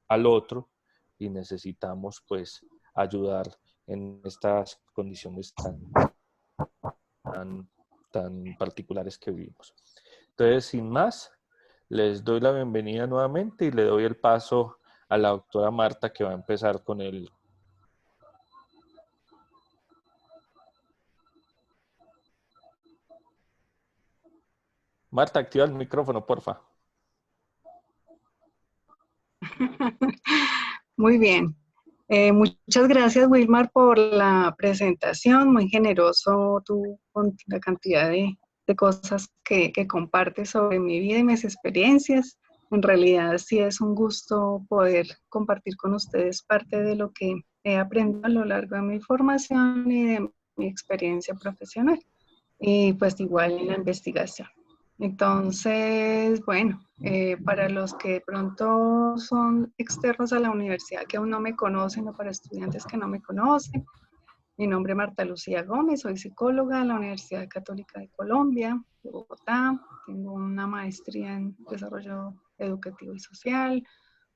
al otro y necesitamos pues ayudar en estas condiciones tan particulares que vivimos. Entonces, sin más, les doy la bienvenida nuevamente y le doy el paso a la doctora Marta, que va a empezar con el... Marta, activa el micrófono, porfa. Muy bien. Muchas gracias, Wilmar, por la presentación. Muy generoso tú con la cantidad de cosas que compartes sobre mi vida y mis experiencias. En realidad sí es un gusto poder compartir con ustedes parte de lo que he aprendido a lo largo de mi formación y de mi experiencia profesional. Y pues igual en la investigación. Entonces, bueno, para los que de pronto son externos a la universidad que aún no me conocen o para estudiantes que no me conocen, mi nombre es Marta Lucía Gómez, soy psicóloga de la Universidad Católica de Colombia, de Bogotá. Tengo una maestría en desarrollo educativo y social,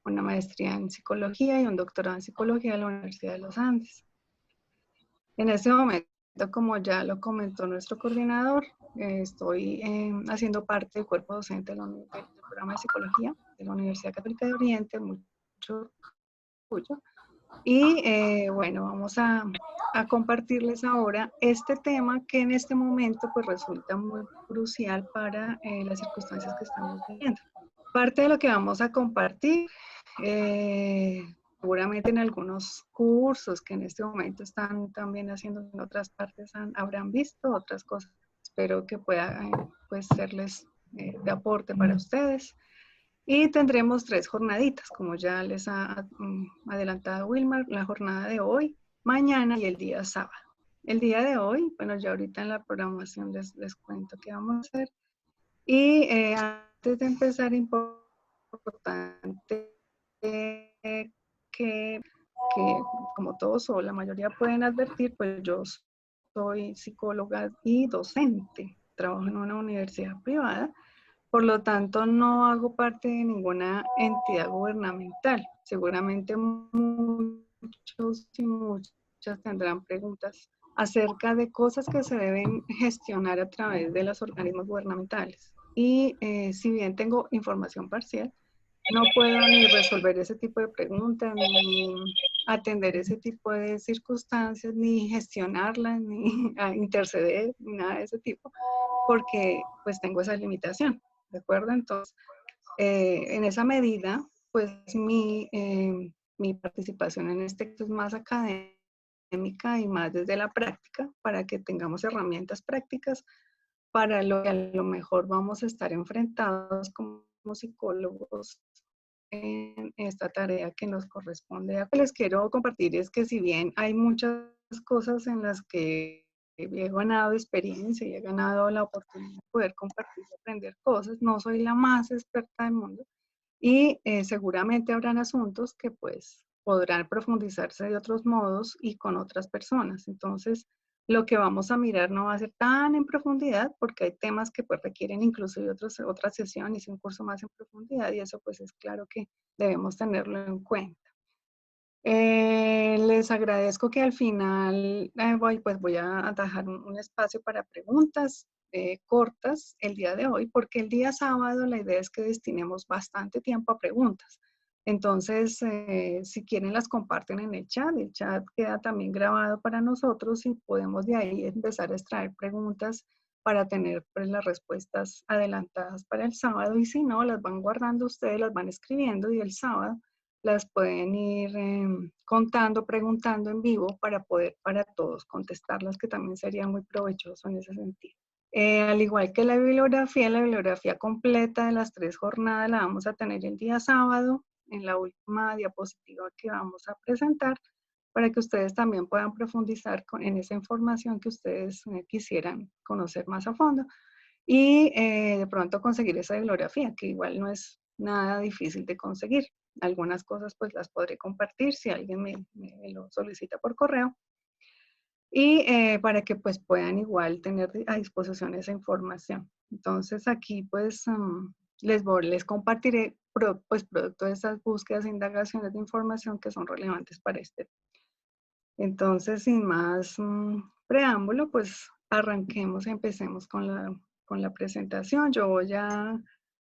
una maestría en psicología y un doctorado en psicología de la Universidad de los Andes. En este momento, como ya lo comentó nuestro coordinador, estoy haciendo parte del cuerpo docente del programa de psicología de la Universidad Católica de Oriente, mucho orgullo. Y bueno, vamos a compartirles ahora este tema que en este momento pues resulta muy crucial para las circunstancias que estamos viviendo. Parte de lo que vamos a compartir, seguramente en algunos cursos que en este momento están también haciendo en otras partes habrán visto otras cosas. Espero que pueda pues serles de aporte para ustedes. Y tendremos 3 jornaditas, como ya les ha adelantado Wilmar, la jornada de hoy, mañana y el día sábado. El día de hoy, bueno, ya ahorita en la programación les cuento qué vamos a hacer. Y antes de empezar, importante que como todos o la mayoría pueden advertir, pues yo soy psicóloga y docente, trabajo en una universidad privada, por lo tanto no hago parte de ninguna entidad gubernamental. Seguramente muchos y muchas tendrán preguntas acerca de cosas que se deben gestionar a través de los organismos gubernamentales. Y si bien tengo información parcial, no puedo ni resolver ese tipo de preguntas, ni atender ese tipo de circunstancias, ni gestionarlas, ni interceder, ni nada de ese tipo, porque pues tengo esa limitación, ¿de acuerdo? Entonces, en esa medida, pues mi participación en este es más académica y más desde la práctica, para que tengamos herramientas prácticas para lo que a lo mejor vamos a estar enfrentados como psicólogos en esta tarea que nos corresponde. Lo que les quiero compartir es que si bien hay muchas cosas en las que he ganado experiencia y he ganado la oportunidad de poder compartir y aprender cosas, no soy la más experta del mundo y seguramente habrán asuntos que pues podrán profundizarse de otros modos y con otras personas. Entonces, lo que vamos a mirar no va a ser tan en profundidad porque hay temas que pues requieren incluso otras sesiones y un curso más en profundidad y eso pues es claro que debemos tenerlo en cuenta. Les agradezco que al final voy a dejar un espacio para preguntas cortas el día de hoy, porque el día sábado la idea es que destinemos bastante tiempo a preguntas. Entonces, si quieren las comparten en el chat queda también grabado para nosotros y podemos de ahí empezar a extraer preguntas para tener pues, las respuestas adelantadas para el sábado y si no, las van guardando ustedes, las van escribiendo y el sábado las pueden ir contando, preguntando en vivo para poder para todos contestarlas, que también sería muy provechoso en ese sentido. Al igual que la bibliografía completa de las 3 jornadas la vamos a tener el día sábado en la última diapositiva que vamos a presentar para que ustedes también puedan profundizar en esa información que ustedes quisieran conocer más a fondo y de pronto conseguir esa bibliografía, que igual no es nada difícil de conseguir. Algunas cosas pues las podré compartir si alguien me lo solicita por correo. Y para que pues puedan igual tener a disposición esa información. Entonces aquí pues les compartiré pues producto de esas búsquedas e indagaciones de información que son relevantes para este. Entonces, sin más preámbulo, pues arranquemos, empecemos con la presentación. Yo voy a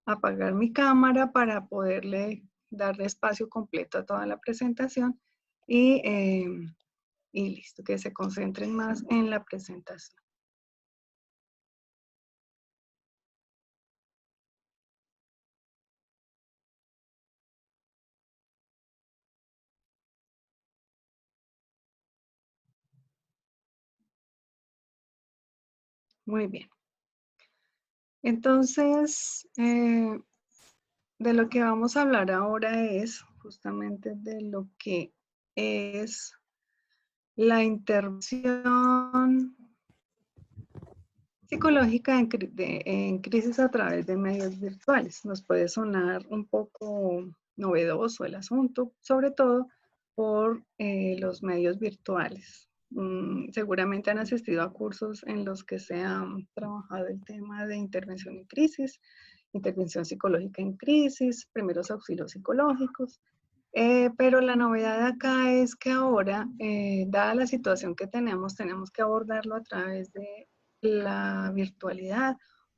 apagar mi cámara para poderle darle espacio completo a toda la presentación y listo, que se concentren más en la presentación. Muy bien. Entonces, de lo que vamos a hablar ahora es justamente de lo que es la intervención psicológica en crisis a través de medios virtuales. Nos puede sonar un poco novedoso el asunto, sobre todo por los medios virtuales. Seguramente han asistido a cursos en los que se ha trabajado el tema de intervención en crisis, intervención psicológica en crisis, primeros auxilios psicológicos. Pero la novedad acá es que ahora, dada la situación que tenemos que abordarlo a través de la virtualidad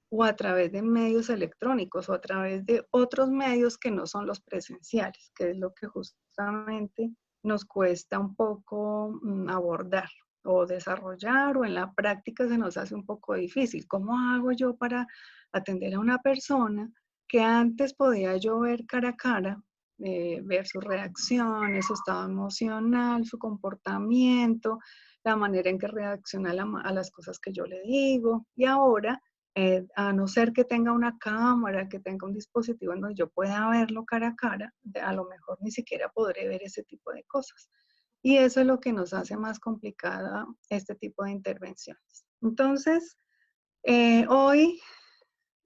o a través de medios electrónicos o a través de otros medios que no son los presenciales, que es lo que justamente nos cuesta un poco abordar o desarrollar, o en la práctica se nos hace un poco difícil. ¿Cómo hago yo para atender a una persona que antes podía yo ver cara a cara, ver sus reacciones, su estado emocional, su comportamiento, la manera en que reacciona a las cosas que yo le digo? Y ahora, a no ser que tenga una cámara, que tenga un dispositivo en donde yo pueda verlo cara a cara, a lo mejor ni siquiera podré ver ese tipo de cosas. Y eso es lo que nos hace más complicada este tipo de intervenciones. Entonces, hoy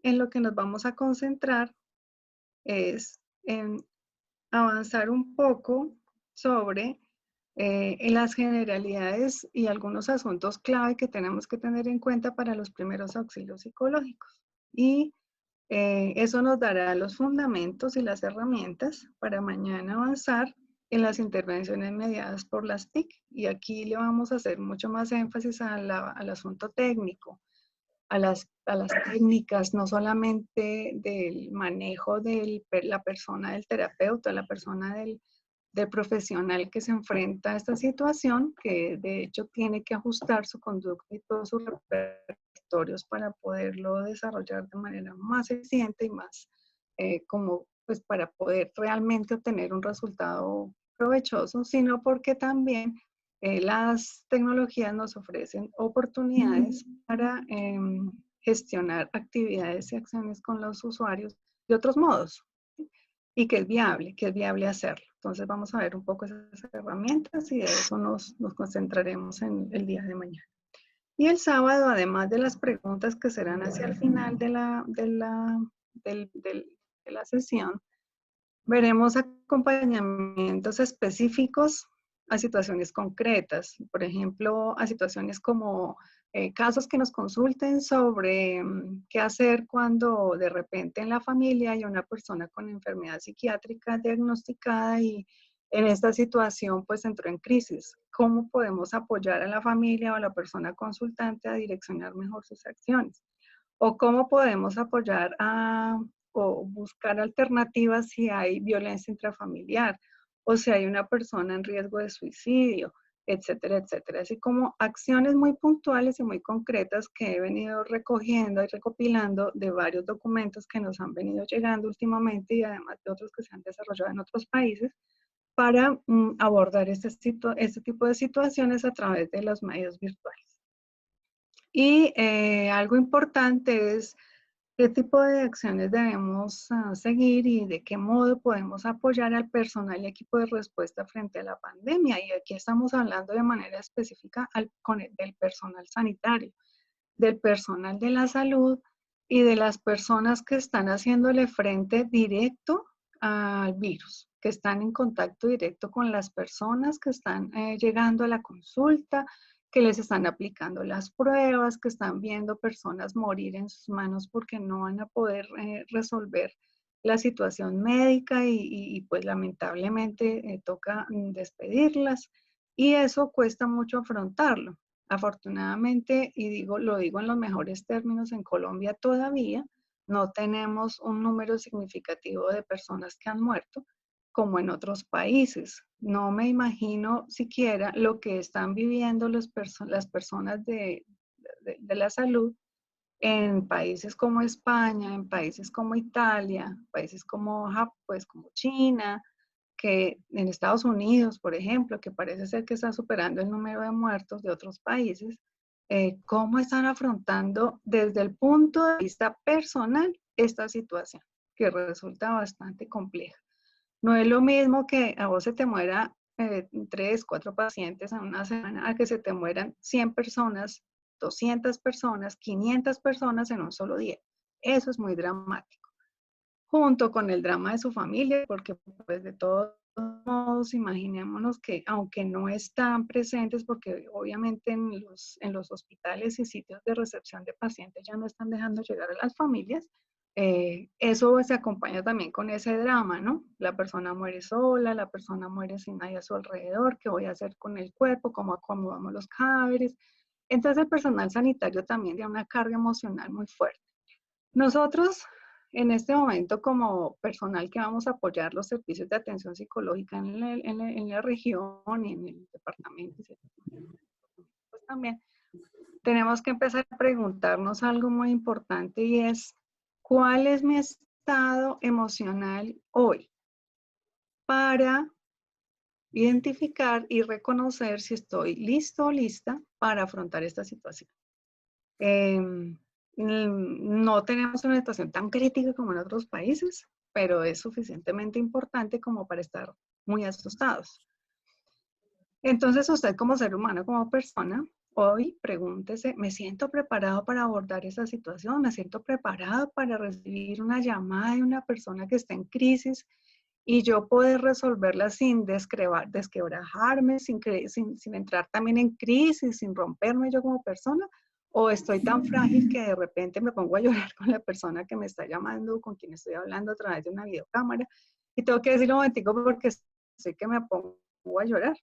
en lo que nos vamos a concentrar es en avanzar un poco sobre en las generalidades y algunos asuntos clave que tenemos que tener en cuenta para los primeros auxilios psicológicos. Y eso nos dará los fundamentos y las herramientas para mañana avanzar en las intervenciones mediadas por las TIC. Y aquí le vamos a hacer mucho más énfasis al asunto técnico, a las técnicas, no solamente del manejo de la persona, del terapeuta, la persona del profesional que se enfrenta a esta situación, que de hecho tiene que ajustar su conducta y todos sus repertorios para poderlo desarrollar de manera más eficiente y más como pues para poder realmente obtener un resultado provechoso, sino porque también las tecnologías nos ofrecen oportunidades para gestionar actividades y acciones con los usuarios de otros modos, y que es viable hacerlo. Entonces vamos a ver un poco esas herramientas y de eso nos concentraremos en el día de mañana. Y el sábado, además de las preguntas que serán hacia el final de la sesión, veremos acompañamientos específicos a situaciones concretas, por ejemplo, a situaciones como casos que nos consulten sobre qué hacer cuando de repente en la familia hay una persona con enfermedad psiquiátrica diagnosticada y en esta situación pues entró en crisis. ¿Cómo podemos apoyar a la familia o a la persona consultante a direccionar mejor sus acciones? ¿O cómo podemos apoyar o buscar alternativas si hay violencia intrafamiliar o si hay una persona en riesgo de suicidio, etcétera, etcétera? Así como acciones muy puntuales y muy concretas que he venido recogiendo y recopilando de varios documentos que nos han venido llegando últimamente y además de otros que se han desarrollado en otros países para abordar este tipo de situaciones a través de los medios virtuales. Y algo importante es qué tipo de acciones debemos seguir y de qué modo podemos apoyar al personal y equipo de respuesta frente a la pandemia. Y aquí estamos hablando de manera específica del personal sanitario, del personal de la salud y de las personas que están haciéndole frente directo al virus, que están en contacto directo con las personas que están llegando a la consulta, que les están aplicando las pruebas, que están viendo personas morir en sus manos porque no van a poder resolver la situación médica y pues lamentablemente toca despedirlas y eso cuesta mucho afrontarlo. Afortunadamente, lo digo en los mejores términos, en Colombia todavía no tenemos un número significativo de personas que han muerto como en otros países. No me imagino siquiera lo que están viviendo las personas de la salud en países como España, en países como Italia, países como, pues, como China, que en Estados Unidos, por ejemplo, que parece ser que está superando el número de muertos de otros países, cómo están afrontando desde el punto de vista personal esta situación, que resulta bastante compleja. No es lo mismo que a vos se te muera 3, 4 pacientes en una semana, a que se te mueran 100 personas, 200 personas, 500 personas en un solo día. Eso es muy dramático. Junto con el drama de su familia, porque pues de todos modos, imaginémonos que aunque no están presentes, porque obviamente en los hospitales y sitios de recepción de pacientes ya no están dejando llegar a las familias, eso se acompaña también con ese drama, ¿no? La persona muere sola, la persona muere sin nadie a su alrededor, ¿qué voy a hacer con el cuerpo? ¿Cómo acomodamos los cadáveres? Entonces el personal sanitario también tiene una carga emocional muy fuerte. Nosotros, en este momento, como personal que vamos a apoyar los servicios de atención psicológica en la región y en el departamento, pues también tenemos que empezar a preguntarnos algo muy importante y es, ¿cuál es mi estado emocional hoy? Para identificar y reconocer si estoy listo o lista para afrontar esta situación. No tenemos una situación tan crítica como en otros países, pero es suficientemente importante como para estar muy asustados. Entonces usted como ser humano, como persona, hoy pregúntese, ¿me siento preparado para abordar esa situación? ¿Me siento preparado para recibir una llamada de una persona que está en crisis y yo poder resolverla sin desquebrajarme, sin entrar también en crisis, sin romperme yo como persona? ¿O estoy tan frágil que de repente me pongo a llorar con la persona que me está llamando, con quien estoy hablando a través de una videocámara? Y tengo que decir un momentico porque sé que me pongo a llorar.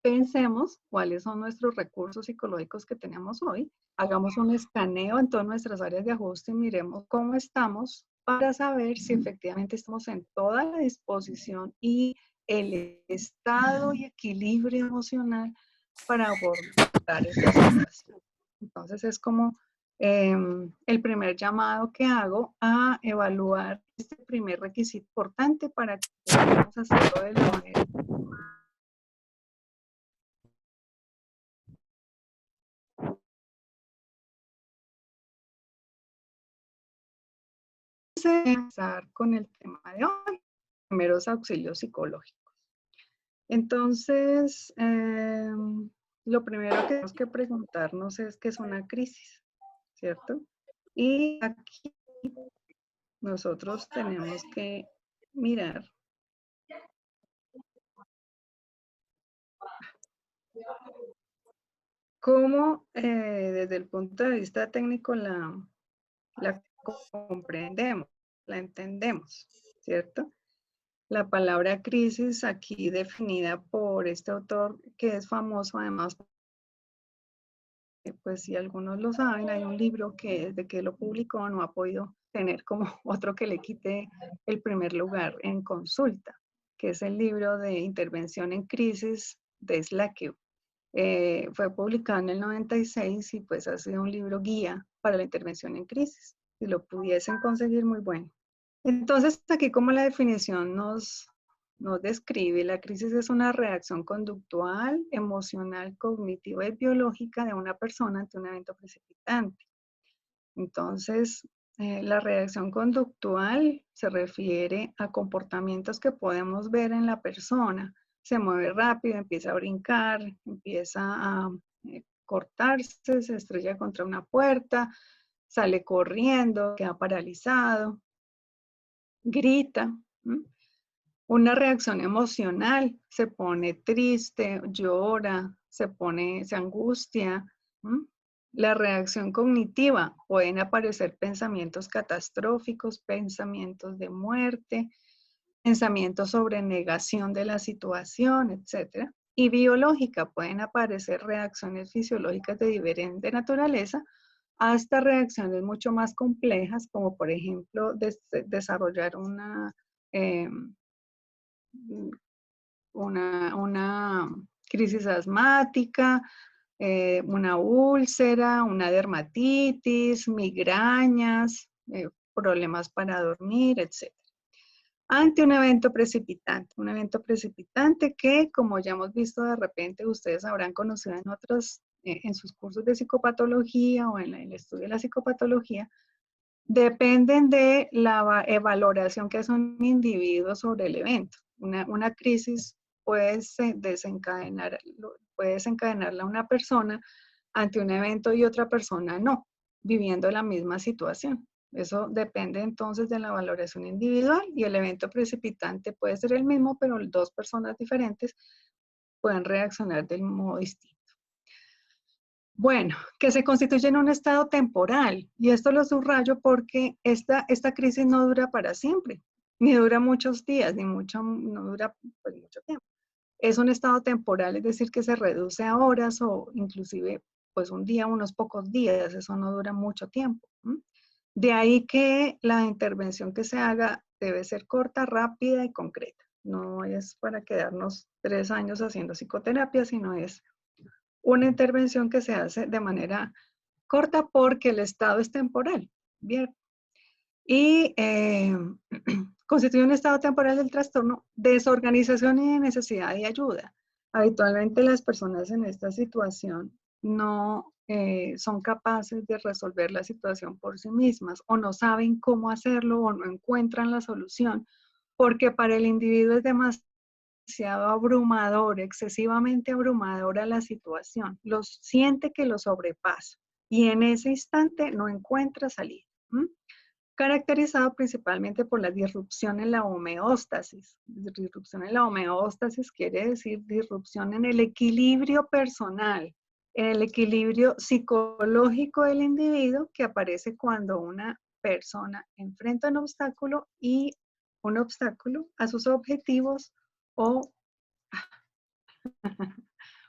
Pensemos cuáles son nuestros recursos psicológicos que tenemos hoy, hagamos un escaneo en todas nuestras áreas de ajuste y miremos cómo estamos para saber si efectivamente estamos en toda la disposición y el estado y equilibrio emocional para abordar esta situación. Entonces es como el primer llamado que hago a evaluar este primer requisito importante para que podamos hacerlo de la manera empezar con el tema de hoy, primeros auxilios psicológicos. Entonces, lo primero que tenemos que preguntarnos es qué es una crisis, ¿cierto? Y aquí nosotros tenemos que mirar cómo desde el punto de vista técnico la comprendemos, la entendemos, ¿cierto? La palabra crisis aquí definida por este autor que es famoso además, pues si algunos lo saben, hay un libro que desde que lo publicó no ha podido tener como otro que le quite el primer lugar en consulta, que es el libro de Intervención en Crisis de Slakew. Fue publicado en el 96 y pues ha sido un libro guía para la intervención en crisis. Si lo pudiesen conseguir, muy bueno. Entonces, aquí como la definición nos describe, la crisis es una reacción conductual, emocional, cognitiva y biológica de una persona ante un evento precipitante. Entonces, la reacción conductual se refiere a comportamientos que podemos ver en la persona. Se mueve rápido, empieza a brincar, empieza a cortarse, se estrella contra una puerta, sale corriendo, queda paralizado, grita. Una reacción emocional, se pone triste, llora, se angustia, La reacción cognitiva, pueden aparecer pensamientos catastróficos, pensamientos de muerte, pensamientos sobre negación de la situación, etc. Y biológica, pueden aparecer reacciones fisiológicas de diferente naturaleza hasta reacciones mucho más complejas, como por ejemplo desarrollar eh, una crisis asmática, una úlcera, una dermatitis, migrañas, problemas para dormir, etc. Ante un evento precipitante que, como ya hemos visto de repente, ustedes habrán conocido en otros, en sus cursos de psicopatología o en el estudio de la psicopatología, dependen de la valoración que hace un individuo sobre el evento. Una crisis puede desencadenarla una persona ante un evento y otra persona no, viviendo la misma situación. Eso depende entonces de la valoración individual y el evento precipitante puede ser el mismo, pero dos personas diferentes pueden reaccionar del modo distinto. Bueno, que se constituye en un estado temporal, y esto lo subrayo porque esta crisis no dura para siempre, ni dura muchos días, no dura pues, mucho tiempo. Es un estado temporal, es decir, que se reduce a horas o inclusive pues un día, unos pocos días, eso no dura mucho tiempo. De ahí que la intervención que se haga debe ser corta, rápida y concreta. No es para quedarnos 3 años haciendo psicoterapia, sino es una intervención que se hace de manera corta porque el estado es temporal. Bien. Y constituye un estado temporal del trastorno, desorganización y de necesidad de ayuda. Habitualmente las personas en esta situación no son capaces de resolver la situación por sí mismas o no saben cómo hacerlo o no encuentran la solución porque para el individuo es demasiado abrumador, excesivamente abrumadora la situación. Siente que lo sobrepasa y en ese instante no encuentra salida. Caracterizado principalmente por la disrupción en la homeostasis. Disrupción en la homeostasis quiere decir disrupción en el equilibrio personal, en el equilibrio psicológico del individuo que aparece cuando una persona enfrenta un obstáculo a sus objetivos o,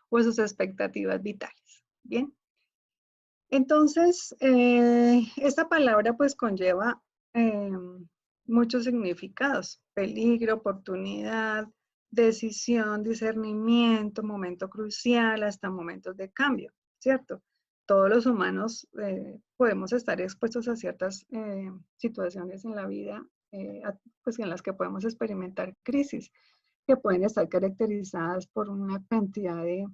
o a sus expectativas vitales. Bien. Entonces, esta palabra pues conlleva muchos significados: peligro, oportunidad, decisión, discernimiento, momento crucial, hasta momentos de cambio, ¿cierto? Todos los humanos podemos estar expuestos a ciertas situaciones en la vida, pues en las que podemos experimentar crisis, que pueden estar caracterizadas por una cantidad de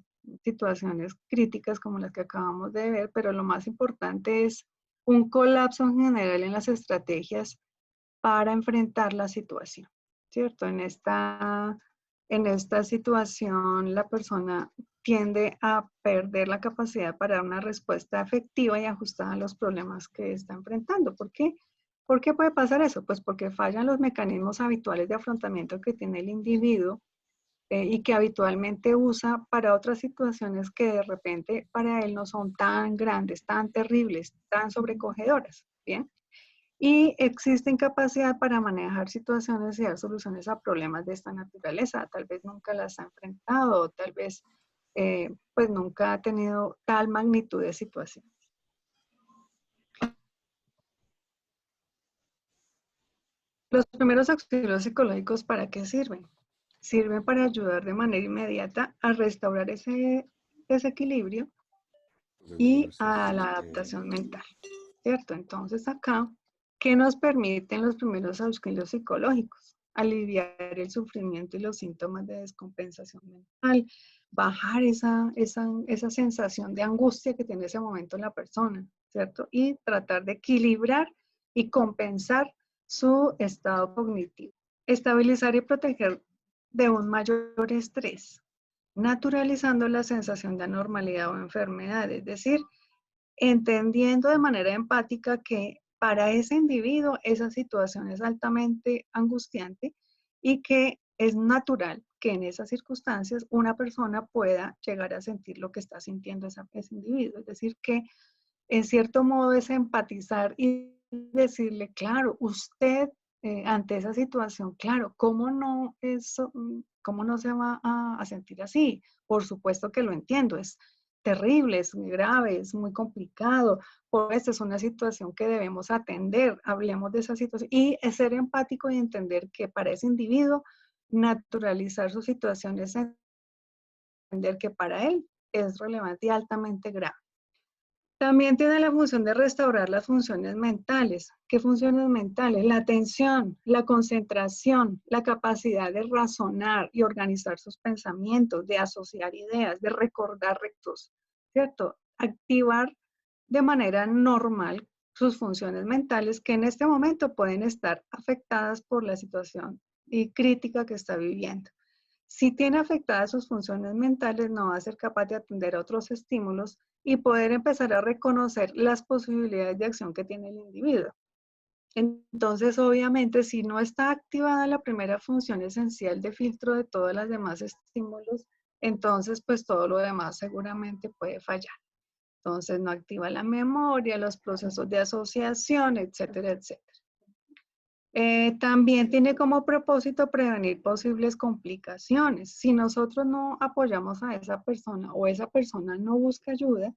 situaciones críticas como las que acabamos de ver, pero lo más importante es un colapso en general en las estrategias para enfrentar la situación, ¿cierto? En esta situación la persona tiende a perder la capacidad para dar una respuesta efectiva y ajustada a los problemas que está enfrentando. ¿Por qué? ¿Por qué puede pasar eso? Pues porque fallan los mecanismos habituales de afrontamiento que tiene el individuo y que habitualmente usa para otras situaciones que de repente para él no son tan grandes, tan terribles, tan sobrecogedoras, ¿bien? Y existe incapacidad para manejar situaciones y dar soluciones a problemas de esta naturaleza. Tal vez nunca las ha enfrentado, o tal vez pues nunca ha tenido tal magnitud de situación. Los primeros auxilios psicológicos, ¿para qué sirven? Sirven para ayudar de manera inmediata a restaurar ese desequilibrio y a la adaptación mental, ¿cierto? Entonces acá, ¿qué nos permiten los primeros auxilios psicológicos? Aliviar el sufrimiento y los síntomas de descompensación mental, bajar esa sensación de angustia que tiene ese momento en la persona, ¿cierto? Y tratar de equilibrar y compensar su estado cognitivo. Estabilizar y proteger de un mayor estrés, naturalizando la sensación de anormalidad o enfermedad, es decir, entendiendo de manera empática que para ese individuo esa situación es altamente angustiante y que es natural que en esas circunstancias una persona pueda llegar a sentir lo que está sintiendo ese individuo. Es decir, que en cierto modo es empatizar y decirle, claro, usted ante esa situación, claro, ¿cómo no se va a sentir así? Por supuesto que lo entiendo, es terrible, es muy grave, es muy complicado, por esta es una situación que debemos atender, hablemos de esa situación y es ser empático y entender que para ese individuo naturalizar su situación es entender que para él es relevante y altamente grave. También tiene la función de restaurar las funciones mentales. ¿Qué funciones mentales? La atención, la concentración, la capacidad de razonar y organizar sus pensamientos, de asociar ideas, de recordar rectos, ¿cierto? Activar de manera normal sus funciones mentales que en este momento pueden estar afectadas por la situación y crítica que está viviendo. Si tiene afectadas sus funciones mentales, no va a ser capaz de atender a otros estímulos y poder empezar a reconocer las posibilidades de acción que tiene el individuo. Entonces, obviamente, si no está activada la primera función esencial de filtro de todos los demás estímulos, entonces, pues todo lo demás seguramente puede fallar. Entonces, no activa la memoria, los procesos de asociación, etcétera, etcétera. También tiene como propósito prevenir posibles complicaciones. Si nosotros no apoyamos a esa persona o esa persona no busca ayuda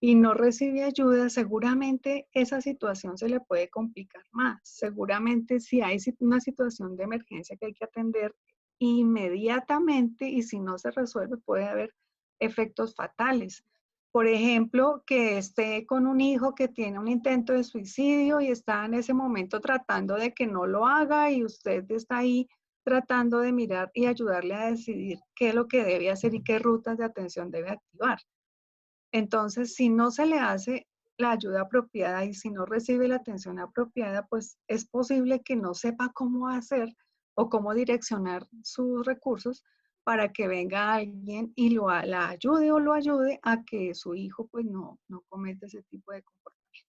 y no recibe ayuda, seguramente esa situación se le puede complicar más. Seguramente si hay una situación de emergencia que hay que atender inmediatamente y si no se resuelve puede haber efectos fatales. Por ejemplo, que esté con un hijo que tiene un intento de suicidio y está en ese momento tratando de que no lo haga y usted está ahí tratando de mirar y ayudarle a decidir qué es lo que debe hacer y qué rutas de atención debe activar. Entonces, si no se le hace la ayuda apropiada y si no recibe la atención apropiada, pues es posible que no sepa cómo hacer o cómo direccionar sus recursos para que venga alguien y la ayude o lo ayude a que su hijo pues no cometa ese tipo de comportamiento.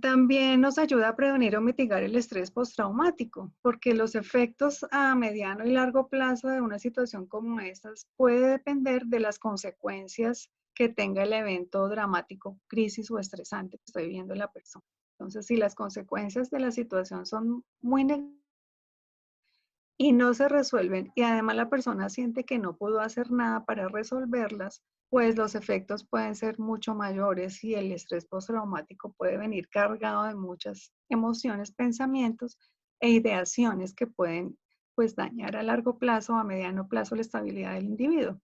También nos ayuda a prevenir o mitigar el estrés postraumático, porque los efectos a mediano y largo plazo de una situación como estas puede depender de las consecuencias que tenga el evento dramático, crisis o estresante que está viviendo la persona. Entonces, si las consecuencias de la situación son muy negativas y no se resuelven y además la persona siente que no pudo hacer nada para resolverlas, pues los efectos pueden ser mucho mayores y el estrés postraumático puede venir cargado de muchas emociones, pensamientos e ideaciones que pueden pues dañar a largo plazo o a mediano plazo la estabilidad del individuo.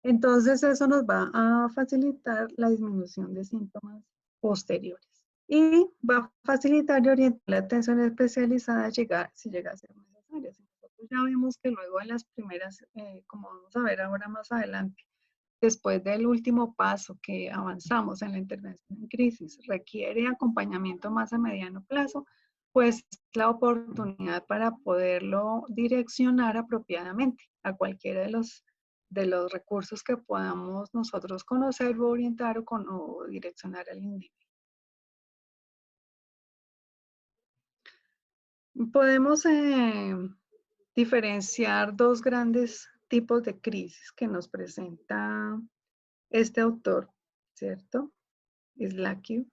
Entonces eso nos va a facilitar la disminución de síntomas posteriores y va a facilitar y orientar la atención especializada si llega a ser necesaria. Si nosotros ya vemos que luego de las primeras, como vamos a ver ahora más adelante, después del último paso que avanzamos en la intervención en crisis, requiere acompañamiento más a mediano plazo, pues es la oportunidad para poderlo direccionar apropiadamente a cualquiera de los recursos que podamos nosotros conocer o orientar o direccionar al individuo. Podemos diferenciar dos grandes tipos de crisis que nos presenta este autor, ¿cierto? Slack.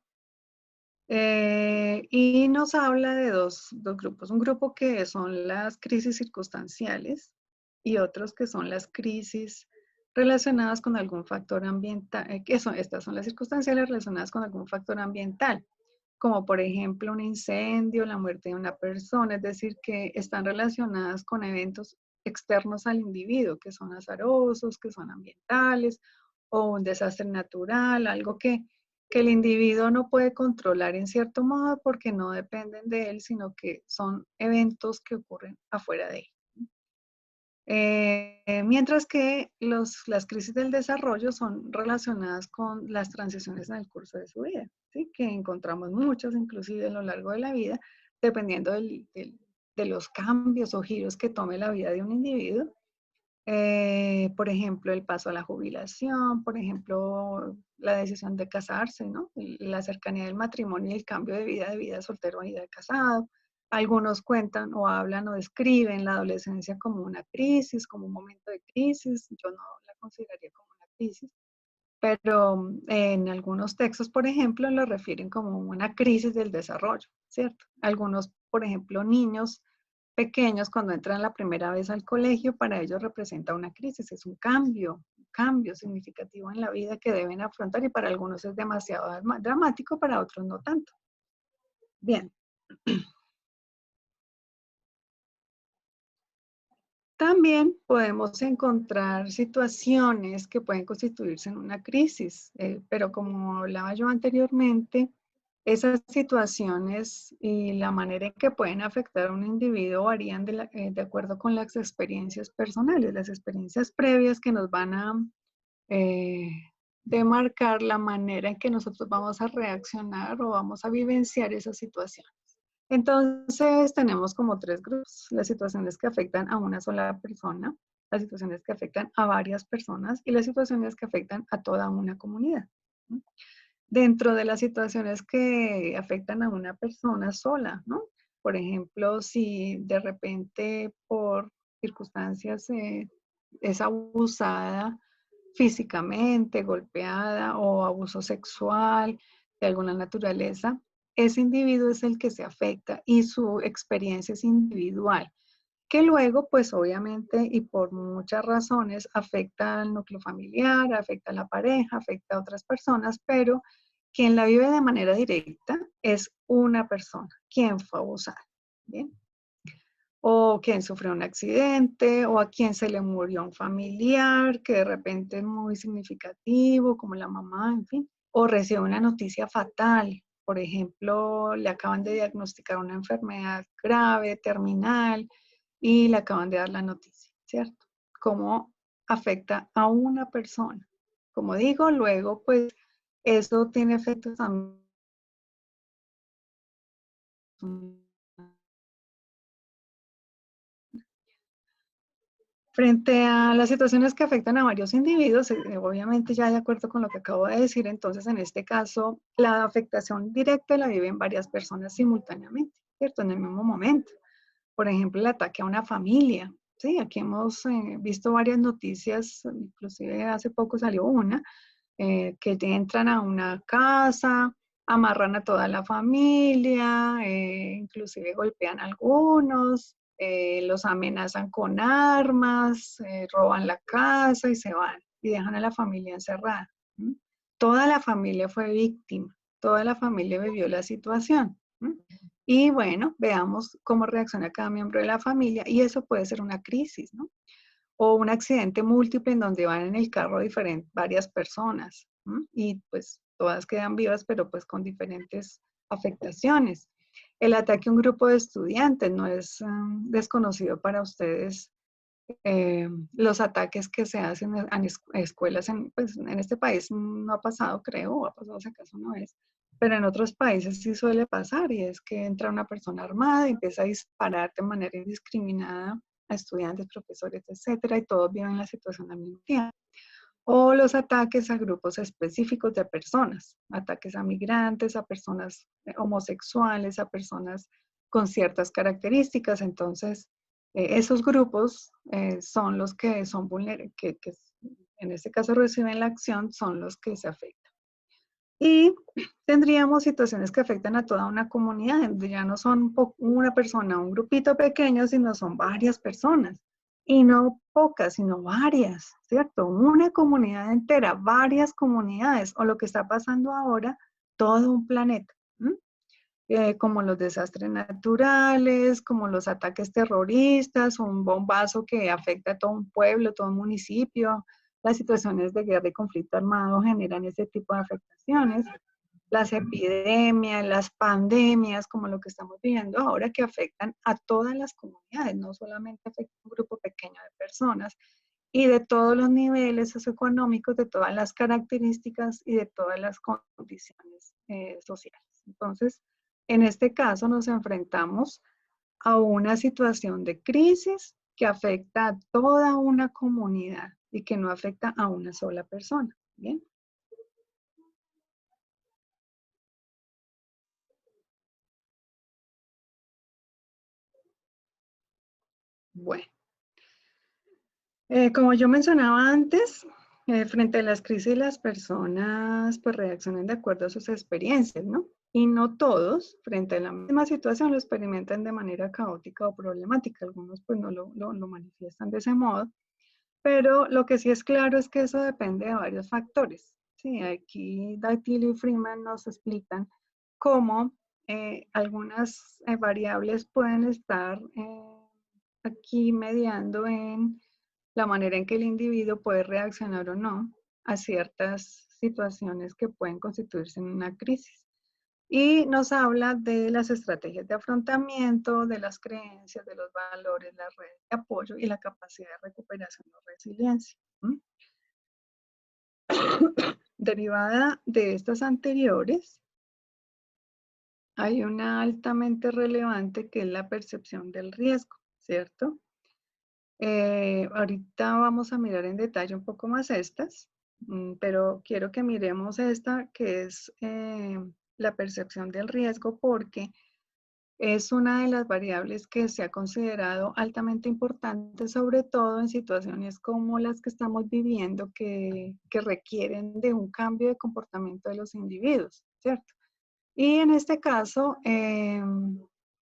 Y nos habla de dos grupos. Un grupo que son las crisis circunstanciales y otros que son las crisis relacionadas con algún factor ambiental. Estas son las circunstanciales relacionadas con algún factor ambiental, como por ejemplo un incendio, la muerte de una persona, es decir, que están relacionadas con eventos externos al individuo, que son azarosos, que son ambientales, o un desastre natural, algo que el individuo no puede controlar en cierto modo porque no dependen de él, sino que son eventos que ocurren afuera de él. Mientras que las crisis del desarrollo son relacionadas con las transiciones en el curso de su vida, ¿sí? Que encontramos muchas inclusive a lo largo de la vida, dependiendo de los cambios o giros que tome la vida de un individuo. Por ejemplo, el paso a la jubilación, por ejemplo, la decisión de casarse, ¿no? La cercanía del matrimonio y el cambio de vida soltero a vida de casado, Algunos cuentan o hablan o describen la adolescencia como una crisis, como un momento de crisis. Yo no la consideraría como una crisis, pero en algunos textos, por ejemplo, lo refieren como una crisis del desarrollo, ¿cierto? Algunos, por ejemplo, niños pequeños cuando entran la primera vez al colegio, para ellos representa una crisis, es un cambio significativo en la vida que deben afrontar y para algunos es demasiado dramático, para otros no tanto. Bien. También podemos encontrar situaciones que pueden constituirse en una crisis, pero como hablaba yo anteriormente, esas situaciones y la manera en que pueden afectar a un individuo varían de acuerdo con las experiencias personales, las experiencias previas que nos van a eh, demarcar la manera en que nosotros vamos a reaccionar o vamos a vivenciar esa situación. Entonces tenemos como tres grupos: las situaciones que afectan a una sola persona, las situaciones que afectan a varias personas y las situaciones que afectan a toda una comunidad. Dentro de las situaciones que afectan a una persona sola, ¿no? Por ejemplo, si de repente por circunstancias es abusada físicamente, golpeada o abuso sexual de alguna naturaleza, ese individuo es el que se afecta y su experiencia es individual, que luego, pues obviamente y por muchas razones, afecta al núcleo familiar, afecta a la pareja, afecta a otras personas, pero quien la vive de manera directa es una persona, quien fue abusada, ¿bien? O quien sufrió un accidente, o a quien se le murió un familiar, que de repente es muy significativo, como la mamá, en fin, o recibe una noticia fatal. Por ejemplo, le acaban de diagnosticar una enfermedad grave, terminal, y le acaban de dar la noticia, ¿cierto? ¿Cómo afecta a una persona? Como digo, luego, pues, eso tiene efectos también frente a las situaciones que afectan a varios individuos. Obviamente ya de acuerdo con lo que acabo de decir, entonces en este caso la afectación directa la viven varias personas simultáneamente, ¿cierto? En el mismo momento. Por ejemplo, el ataque a una familia. Sí, aquí hemos visto varias noticias, inclusive hace poco salió una, que entran a una casa, amarran a toda la familia, inclusive golpean a algunos, los amenazan con armas, roban la casa y se van y dejan a la familia encerrada. ¿Mm? Toda la familia fue víctima, toda la familia vivió la situación. ¿Mm? Y bueno, veamos cómo reacciona cada miembro de la familia y eso puede ser una crisis, ¿no? O un accidente múltiple en donde van en el carro varias personas, ¿m? Y pues todas quedan vivas, pero pues con diferentes afectaciones. El ataque a un grupo de estudiantes no es desconocido para ustedes. Los ataques que se hacen en escuelas, pues, en este país no ha pasado, creo, o ha pasado si acaso una vez, pero en otros países sí suele pasar, y es que entra una persona armada y empieza a disparar de manera indiscriminada a estudiantes, profesores, etcétera, y todos viven la situación al mismo tiempo. O los ataques a grupos específicos de personas, ataques a migrantes, a personas homosexuales, a personas con ciertas características. Entonces, esos grupos son los que son vulnerables, que en este caso reciben la acción, son los que se afectan. Y tendríamos situaciones que afectan a toda una comunidad, donde ya no son una persona, un grupito pequeño, sino son varias personas. Y no pocas, sino varias, ¿cierto? Una comunidad entera, varias comunidades, o lo que está pasando ahora, todo un planeta. Como los desastres naturales, como los ataques terroristas, un bombazo que afecta a todo un pueblo, todo un municipio. Las situaciones de guerra y conflicto armado generan ese tipo de afectaciones. Las epidemias, las pandemias, como lo que estamos viviendo ahora, que afectan a todas las comunidades, no solamente afecta a un grupo pequeño de personas, y de todos los niveles socioeconómicos, de todas las características y de todas las condiciones sociales. Entonces, en este caso nos enfrentamos a una situación de crisis que afecta a toda una comunidad y que no afecta a una sola persona. ¿Bien? Bueno, como yo mencionaba antes, frente a las crisis las personas pues reaccionan de acuerdo a sus experiencias, ¿no? Y no todos, frente a la misma situación, lo experimentan de manera caótica o problemática. Algunos pues no lo manifiestan de ese modo, pero lo que sí es claro es que eso depende de varios factores. Sí, aquí Datil y Freeman nos explican cómo algunas variables pueden estar aquí mediando en la manera en que el individuo puede reaccionar o no a ciertas situaciones que pueden constituirse en una crisis. Y nos habla de las estrategias de afrontamiento, de las creencias, de los valores, las redes de apoyo y la capacidad de recuperación o resiliencia. Derivada de estas anteriores, hay una altamente relevante que es la percepción del riesgo, ¿cierto? Ahorita vamos a mirar en detalle un poco más estas, pero quiero que miremos esta que es la percepción del riesgo porque es una de las variables que se ha considerado altamente importante, sobre todo en situaciones como las que estamos viviendo que requieren de un cambio de comportamiento de los individuos, ¿cierto? Y en este caso,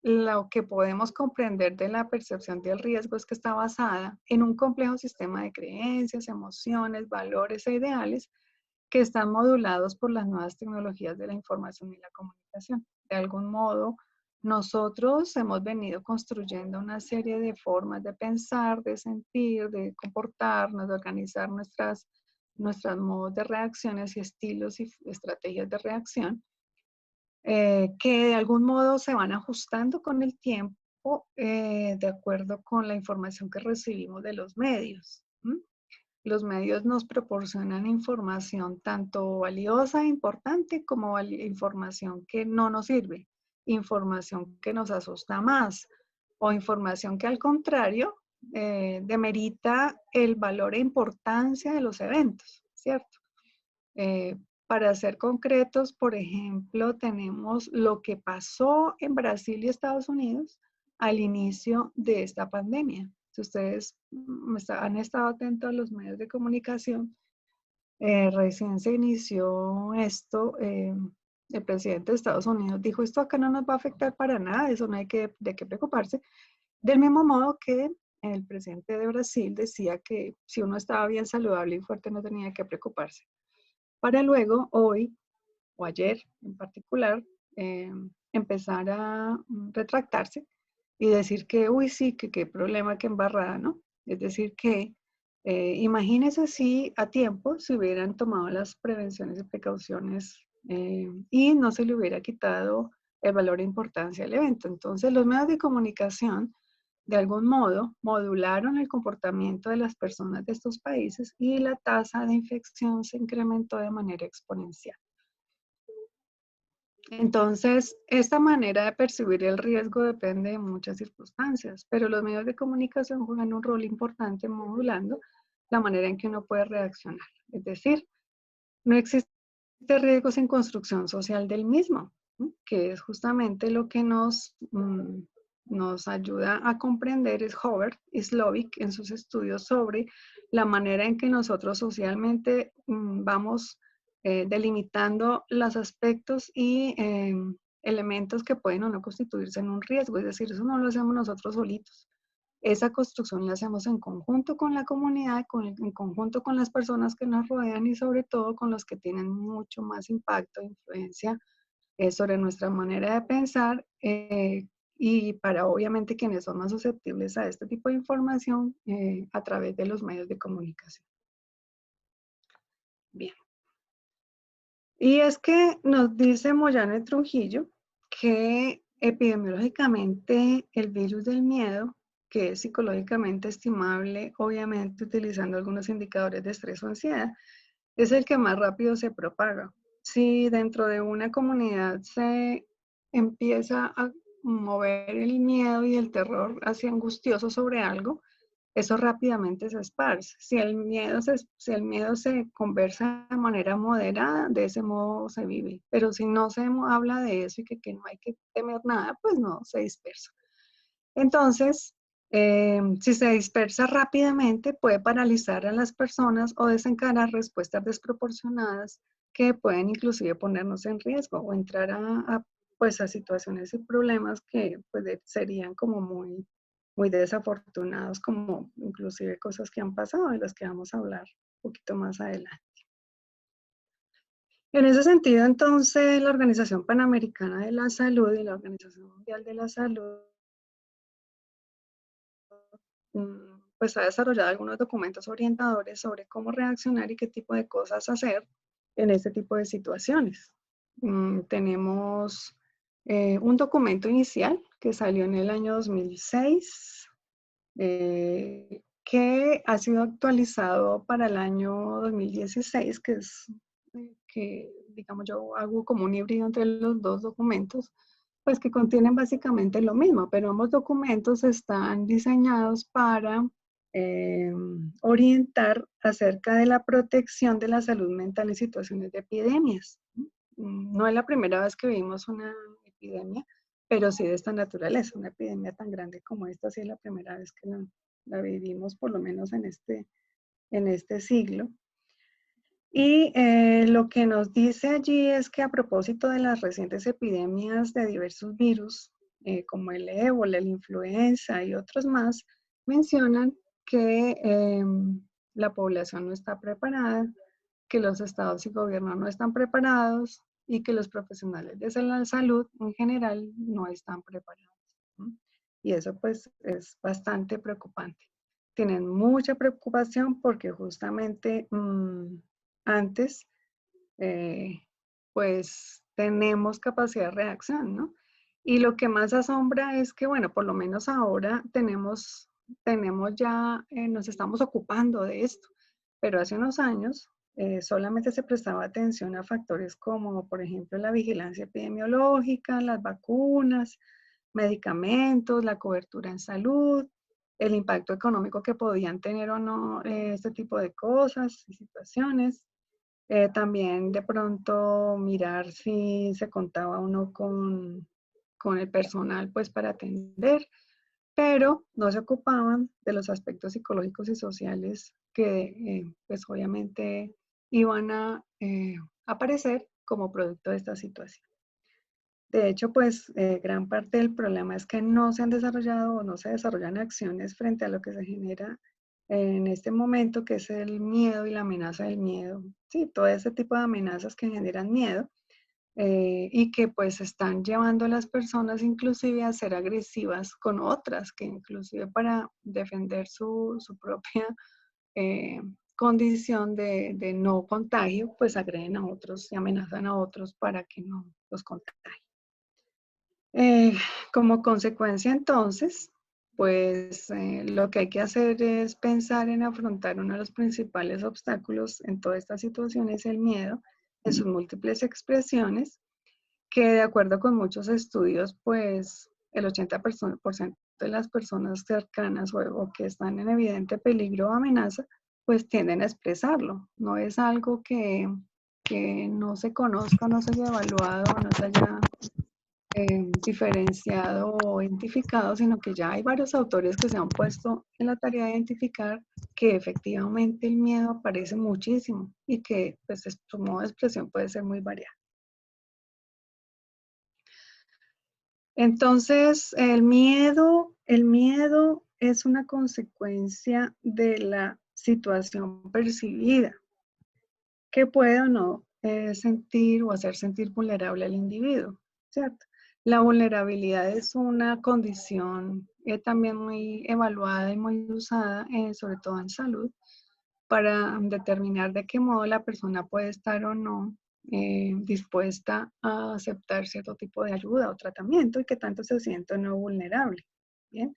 lo que podemos comprender de la percepción del riesgo es que está basada en un complejo sistema de creencias, emociones, valores e ideales que están modulados por las nuevas tecnologías de la información y la comunicación. De algún modo, nosotros hemos venido construyendo una serie de formas de pensar, de sentir, de comportarnos, de organizar nuestros modos de reacciones y estilos y estrategias de reacción que de algún modo se van ajustando con el tiempo de acuerdo con la información que recibimos de los medios. Los medios nos proporcionan información tanto valiosa e importante como información que no nos sirve, información que nos asusta más o información que al contrario demerita el valor e importancia de los eventos, ¿cierto? Eh, para ser concretos, por ejemplo, tenemos lo que pasó en Brasil y Estados Unidos al inicio de esta pandemia. Si ustedes han estado atentos a los medios de comunicación, recién se inició esto, el presidente de Estados Unidos dijo, esto acá no nos va a afectar para nada, eso no hay de qué preocuparse. Del mismo modo que el presidente de Brasil decía que si uno estaba bien saludable y fuerte no tenía que preocuparse. Para luego, hoy o ayer en particular, eh, empezar a retractarse y decir que, uy, sí, que qué problema, qué embarrada, ¿no? Es decir, que imagínense si a tiempo se hubieran tomado las prevenciones y precauciones y no se le hubiera quitado el valor e importancia al evento. Entonces, los medios de comunicación, de algún modo, modularon el comportamiento de las personas de estos países y la tasa de infección se incrementó de manera exponencial. Entonces, esta manera de percibir el riesgo depende de muchas circunstancias, pero los medios de comunicación juegan un rol importante modulando la manera en que uno puede reaccionar. Es decir, no existe riesgo sin construcción social del mismo, ¿no? Que es justamente lo que nos ayuda a comprender es Hobart y Slovic en sus estudios sobre la manera en que nosotros socialmente vamos delimitando los aspectos y elementos que pueden o no constituirse en un riesgo. Es decir, eso no lo hacemos nosotros solitos. Esa construcción la hacemos en conjunto con la comunidad, en conjunto con las personas que nos rodean y sobre todo con los que tienen mucho más impacto e influencia sobre nuestra manera de pensar y para obviamente quienes son más susceptibles a este tipo de información a través de los medios de comunicación. Bien. Y es que nos dice Moyano Trujillo que epidemiológicamente el virus del miedo, que es psicológicamente estimable, obviamente utilizando algunos indicadores de estrés o ansiedad, es el que más rápido se propaga. Si dentro de una comunidad se empieza a mover el miedo y el terror hacia angustioso sobre algo, eso rápidamente se esparce. Si el miedo se conversa de manera moderada, de ese modo se vive. Pero si no se habla de eso y que no hay que temer nada, pues no, se dispersa. Entonces, Si se dispersa rápidamente, puede paralizar a las personas o desencadenar respuestas desproporcionadas que pueden inclusive ponernos en riesgo o entrar pues, a situaciones y problemas que pues, serían como muy desafortunados, como inclusive cosas que han pasado, de las que vamos a hablar un poquito más adelante. En ese sentido, entonces, la Organización Panamericana de la Salud y la Organización Mundial de la Salud pues ha desarrollado algunos documentos orientadores sobre cómo reaccionar y qué tipo de cosas hacer en este tipo de situaciones. Tenemos un documento inicial que salió en el año 2006, que ha sido actualizado para el año 2016, que digamos yo hago como un híbrido entre los dos documentos, pues que contienen básicamente lo mismo, pero ambos documentos están diseñados para orientar acerca de la protección de la salud mental en situaciones de epidemias. No es la primera vez que vivimos una epidemia, pero sí de esta naturaleza, una epidemia tan grande como esta, sí es la primera vez que la vivimos, por lo menos en este siglo. Y lo que nos dice allí es que a propósito de las recientes epidemias de diversos virus, como el ébola, la influenza y otros más, mencionan que la población no está preparada, que los estados y gobiernos no están preparados y que los profesionales de la salud en general no están preparados. ¿No? Y eso pues es bastante preocupante. Tienen mucha preocupación porque justamente antes, pues tenemos capacidad de reacción, ¿no? Y lo que más asombra es que, bueno, por lo menos ahora tenemos ya, nos estamos ocupando de esto, pero hace unos años solamente se prestaba atención a factores como, por ejemplo, la vigilancia epidemiológica, las vacunas, medicamentos, la cobertura en salud, el impacto económico que podían tener o no este tipo de cosas y situaciones. También de pronto mirar si se contaba uno con el personal pues para atender, pero no se ocupaban de los aspectos psicológicos y sociales que pues obviamente iban a aparecer como producto de esta situación. De hecho, pues gran parte del problema es que no se han desarrollado o no se desarrollan acciones frente a lo que se genera en este momento, que es el miedo y la amenaza del miedo. Sí, todo ese tipo de amenazas que generan miedo y que pues están llevando a las personas inclusive a ser agresivas con otras, que inclusive para defender su propia eh, condición de no contagio, pues agreden a otros y amenazan a otros para que no los contagien. Como consecuencia, entonces, pues lo que hay que hacer es pensar en afrontar uno de los principales obstáculos en toda esta situación es el miedo en sus múltiples expresiones, que de acuerdo con muchos estudios, pues el 80% de las personas cercanas o que están en evidente peligro o amenaza, pues tienden a expresarlo. No es algo que no se conozca, no se haya evaluado, no se haya diferenciado o identificado, sino que ya hay varios autores que se han puesto en la tarea de identificar que efectivamente el miedo aparece muchísimo y que pues, su modo de expresión puede ser muy variado. Entonces, el miedo es una consecuencia de la situación percibida que puede o no sentir o hacer sentir vulnerable al individuo, ¿cierto? La vulnerabilidad es una condición también muy evaluada y muy usada, sobre todo en salud, para determinar de qué modo la persona puede estar o no dispuesta a aceptar cierto tipo de ayuda o tratamiento y que tanto se siente no vulnerable. ¿Bien?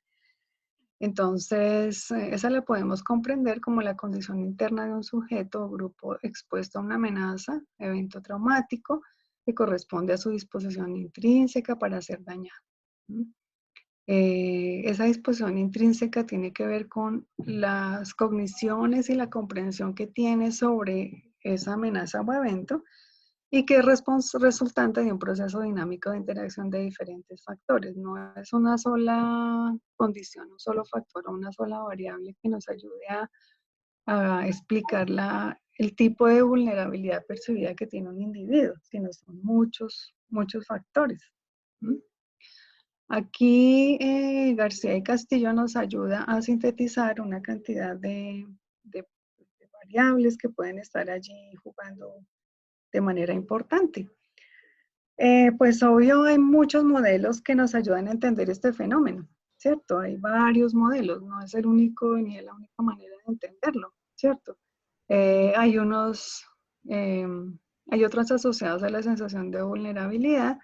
Entonces, esa la podemos comprender como la condición interna de un sujeto o grupo expuesto a una amenaza, evento traumático, que corresponde a su disposición intrínseca para ser dañado. Esa disposición intrínseca tiene que ver con las cogniciones y la comprensión que tiene sobre esa amenaza o evento y que es resultante de un proceso dinámico de interacción de diferentes factores. No es una sola condición, un solo factor o una sola variable que nos ayude a explicar el tipo de vulnerabilidad percibida que tiene un individuo, sino son muchos, muchos factores. ¿Mm? Aquí García y Castillo nos ayuda a sintetizar una cantidad de variables que pueden estar allí jugando de manera importante. Pues obvio hay muchos modelos que nos ayudan a entender este fenómeno, ¿cierto? Hay varios modelos, no es el único ni es la única manera de entenderlo, ¿cierto? Hay hay otros asociados a la sensación de vulnerabilidad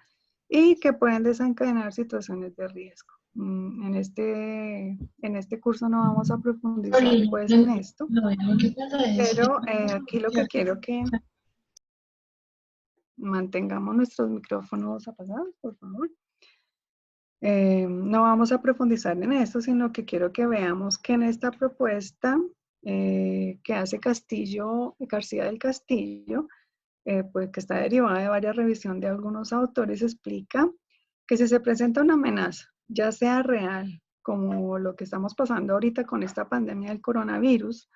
y que pueden desencadenar situaciones de riesgo. En este curso no vamos a profundizar pues en esto, pero aquí lo que quiero que mantengamos nuestros micrófonos apagados, por favor. No vamos a profundizar en esto, sino que quiero que veamos que en esta propuesta que hace García del Castillo, pues que está derivada de varias revisiones de algunos autores, explica que si se presenta una amenaza, ya sea real, como lo que estamos pasando ahorita con esta pandemia del coronavirus,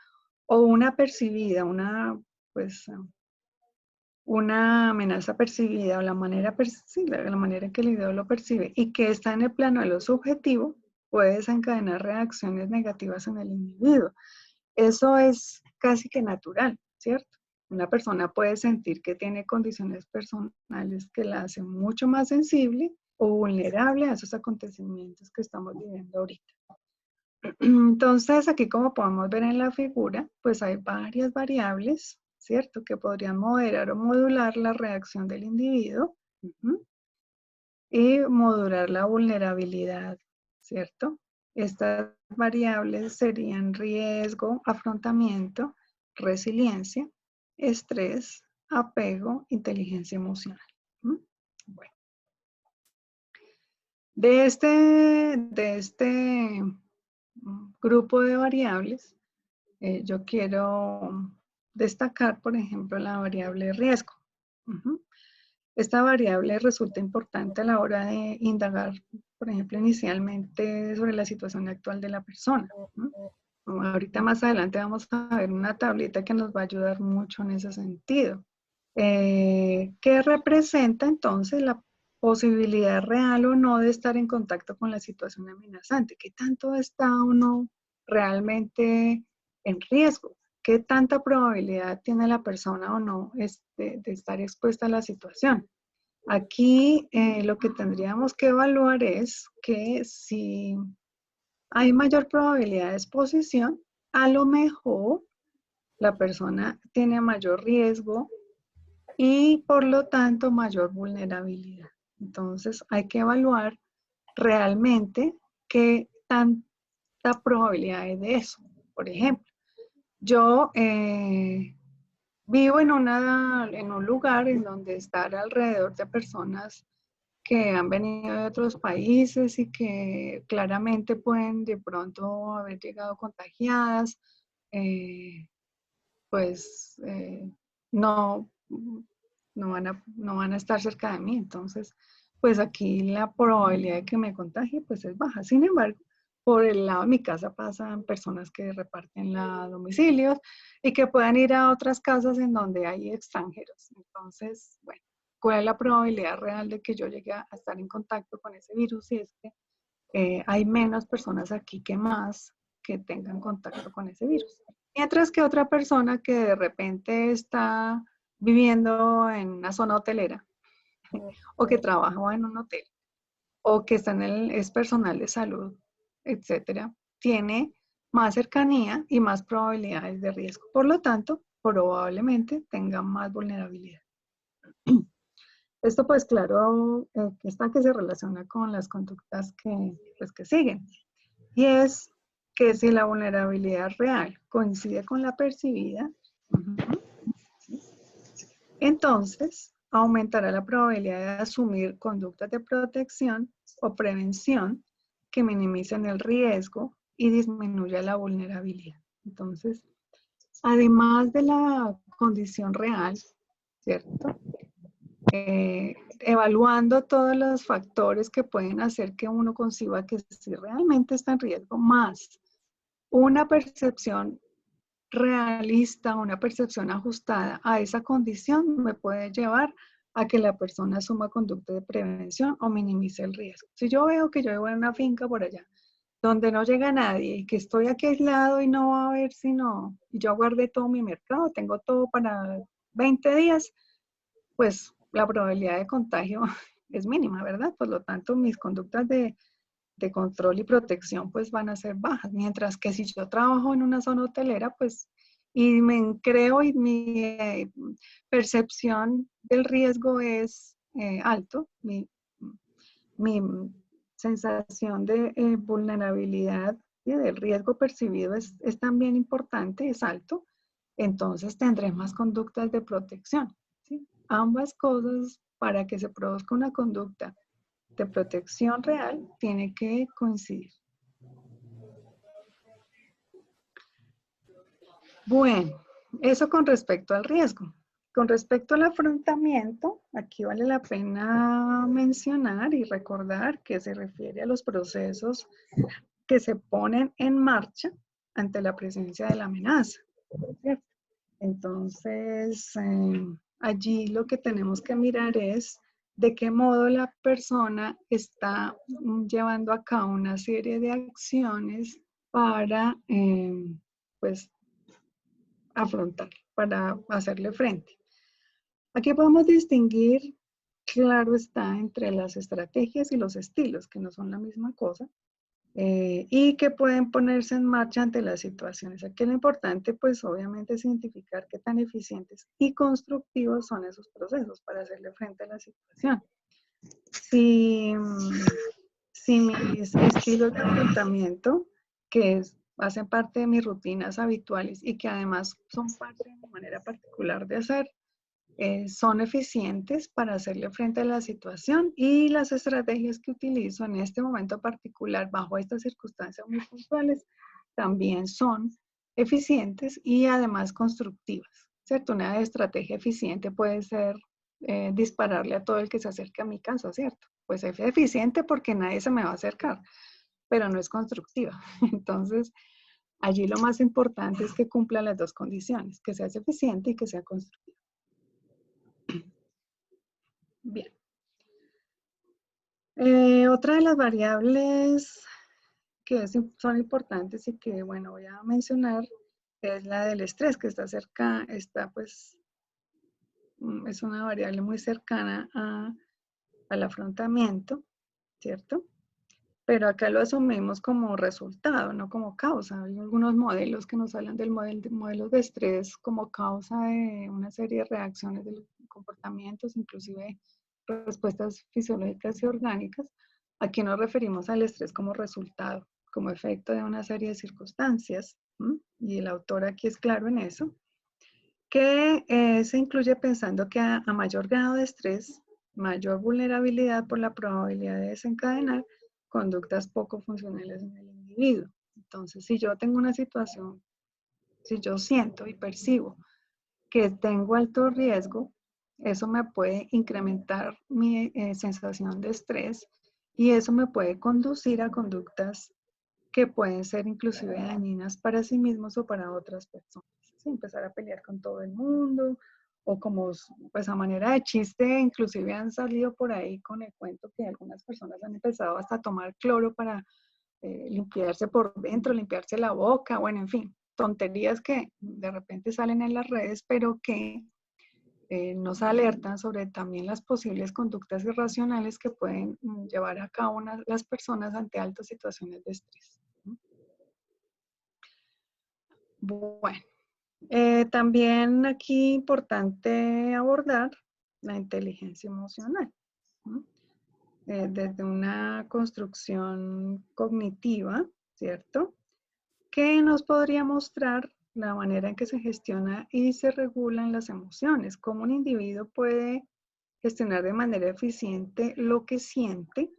o una percibida, pues, una amenaza percibida o la manera en que el individuo lo percibe y que está en el plano de lo subjetivo, puede desencadenar reacciones negativas en el individuo. Eso es casi que natural, ¿cierto? Una persona puede sentir que tiene condiciones personales que la hacen mucho más sensible o vulnerable a esos acontecimientos que estamos viviendo ahorita. Entonces, aquí como podemos ver en la figura, pues hay varias variables, ¿cierto? Que podrían moderar o modular la reacción del individuo y modular la vulnerabilidad, ¿cierto? Estas variables serían riesgo, afrontamiento, resiliencia, estrés, apego, inteligencia emocional. Bueno. De este grupo de variables, yo quiero destacar, por ejemplo, la variable riesgo. Esta variable resulta importante a la hora de indagar, por ejemplo, inicialmente sobre la situación actual de la persona. Ahorita más adelante vamos a ver una tablita que nos va a ayudar mucho en ese sentido. ¿Qué representa entonces la posibilidad real o no de estar en contacto con la situación amenazante? ¿Qué tanto está uno realmente en riesgo? ¿Qué tanta probabilidad tiene la persona o no de estar expuesta a la situación? Aquí lo que tendríamos que evaluar es que si hay mayor probabilidad de exposición, a lo mejor la persona tiene mayor riesgo y por lo tanto mayor vulnerabilidad. Entonces hay que evaluar realmente qué tanta probabilidad hay de eso. Por ejemplo, yo vivo en un lugar en donde estar alrededor de personas que han venido de otros países y que claramente pueden de pronto haber llegado contagiadas, pues no, no van a estar cerca de mí. Entonces, pues aquí la probabilidad de que me contagie pues es baja. Sin embargo, por el lado de mi casa pasan personas que reparten los domicilios y que puedan ir a otras casas en donde hay extranjeros. Entonces, bueno, ¿cuál es la probabilidad real de que yo llegue a estar en contacto con ese virus? Si es que hay menos personas aquí que más que tengan contacto con ese virus. Mientras que otra persona que de repente está viviendo en una zona hotelera o que trabaja en un hotel o que es personal de salud, etcétera, tiene más cercanía y más probabilidades de riesgo. Por lo tanto, probablemente tenga más vulnerabilidad. Esto pues claro, que se relaciona con las conductas que siguen. Y es que si la vulnerabilidad real coincide con la percibida, entonces aumentará la probabilidad de asumir conductas de protección o prevención que minimicen el riesgo y disminuya la vulnerabilidad. Entonces, además de la condición real, ¿cierto? evaluando todos los factores que pueden hacer que uno conciba que si realmente está en riesgo, más una percepción realista, una percepción ajustada a esa condición me puede llevar a que la persona asuma conducta de prevención o minimice el riesgo. Si yo veo que yo vivo en una finca por allá, donde no llega nadie y que estoy aquí aislado y no va a haber sino, y yo guardé todo mi mercado, tengo todo para 20 días, pues la probabilidad de contagio es mínima, ¿verdad? Por lo tanto, mis conductas de control y protección pues van a ser bajas, mientras que si yo trabajo en una zona hotelera pues y me creo y mi percepción del riesgo es alto, mi sensación de vulnerabilidad y del riesgo percibido es también importante, es alto, entonces tendré más conductas de protección. ¿Sí? Ambas cosas para que se produzca una conducta de protección real tiene que coincidir. Bueno, eso con respecto al riesgo. Con respecto al afrontamiento, aquí vale la pena mencionar y recordar que se refiere a los procesos que se ponen en marcha ante la presencia de la amenaza, ¿cierto? Entonces, allí lo que tenemos que mirar es de qué modo la persona está llevando a cabo una serie de acciones para, pues, afrontar, para hacerle frente. Aquí podemos distinguir, claro está, entre las estrategias y los estilos, que no son la misma cosa, y que pueden ponerse en marcha ante las situaciones. Aquí lo importante, pues obviamente, es identificar qué tan eficientes y constructivos son esos procesos para hacerle frente a la situación. Si mis estilos de afrontamiento, hacen parte de mis rutinas habituales y que además son parte de mi manera particular de hacer, son eficientes para hacerle frente a la situación y las estrategias que utilizo en este momento particular bajo estas circunstancias muy puntuales también son eficientes y además constructivas, ¿cierto? Una estrategia eficiente puede ser dispararle a todo el que se acerque a mi casa, ¿cierto? Pues es eficiente porque nadie se me va a acercar, pero no es constructiva. Entonces, allí lo más importante es que cumpla las dos condiciones, que sea eficiente y que sea constructiva. Bien. Otra de las variables que son importantes y que, bueno, voy a mencionar es la del estrés, que está cerca, pues, es una variable muy cercana al afrontamiento, ¿cierto? Pero acá lo asumimos como resultado, no como causa. Hay algunos modelos que nos hablan del modelo de estrés como causa de una serie de reacciones de los comportamientos, inclusive respuestas fisiológicas y orgánicas. Aquí nos referimos al estrés como resultado, como efecto de una serie de circunstancias, ¿m? Y el autor aquí es claro en eso, que se incluye pensando que a mayor grado de estrés, mayor vulnerabilidad por la probabilidad de desencadenar conductas poco funcionales en el individuo. Entonces, si yo tengo una situación, si yo siento y percibo que tengo alto riesgo, eso me puede incrementar mi sensación de estrés y eso me puede conducir a conductas que pueden ser inclusive dañinas para sí mismos o para otras personas. ¿Sí? Empezar a pelear con todo el mundo o como pues a manera de chiste, inclusive han salido por ahí con el cuento que algunas personas han empezado hasta a tomar cloro para limpiarse por dentro, limpiarse la boca, bueno, en fin, tonterías que de repente salen en las redes, pero que nos alertan sobre también las posibles conductas irracionales que pueden llevar a cabo las personas ante altas situaciones de estrés. Bueno, también aquí importante abordar la inteligencia emocional, ¿no? Desde una construcción cognitiva, ¿cierto? Que nos podría mostrar la manera en que se gestiona y se regulan las emociones, cómo un individuo puede gestionar de manera eficiente lo que siente,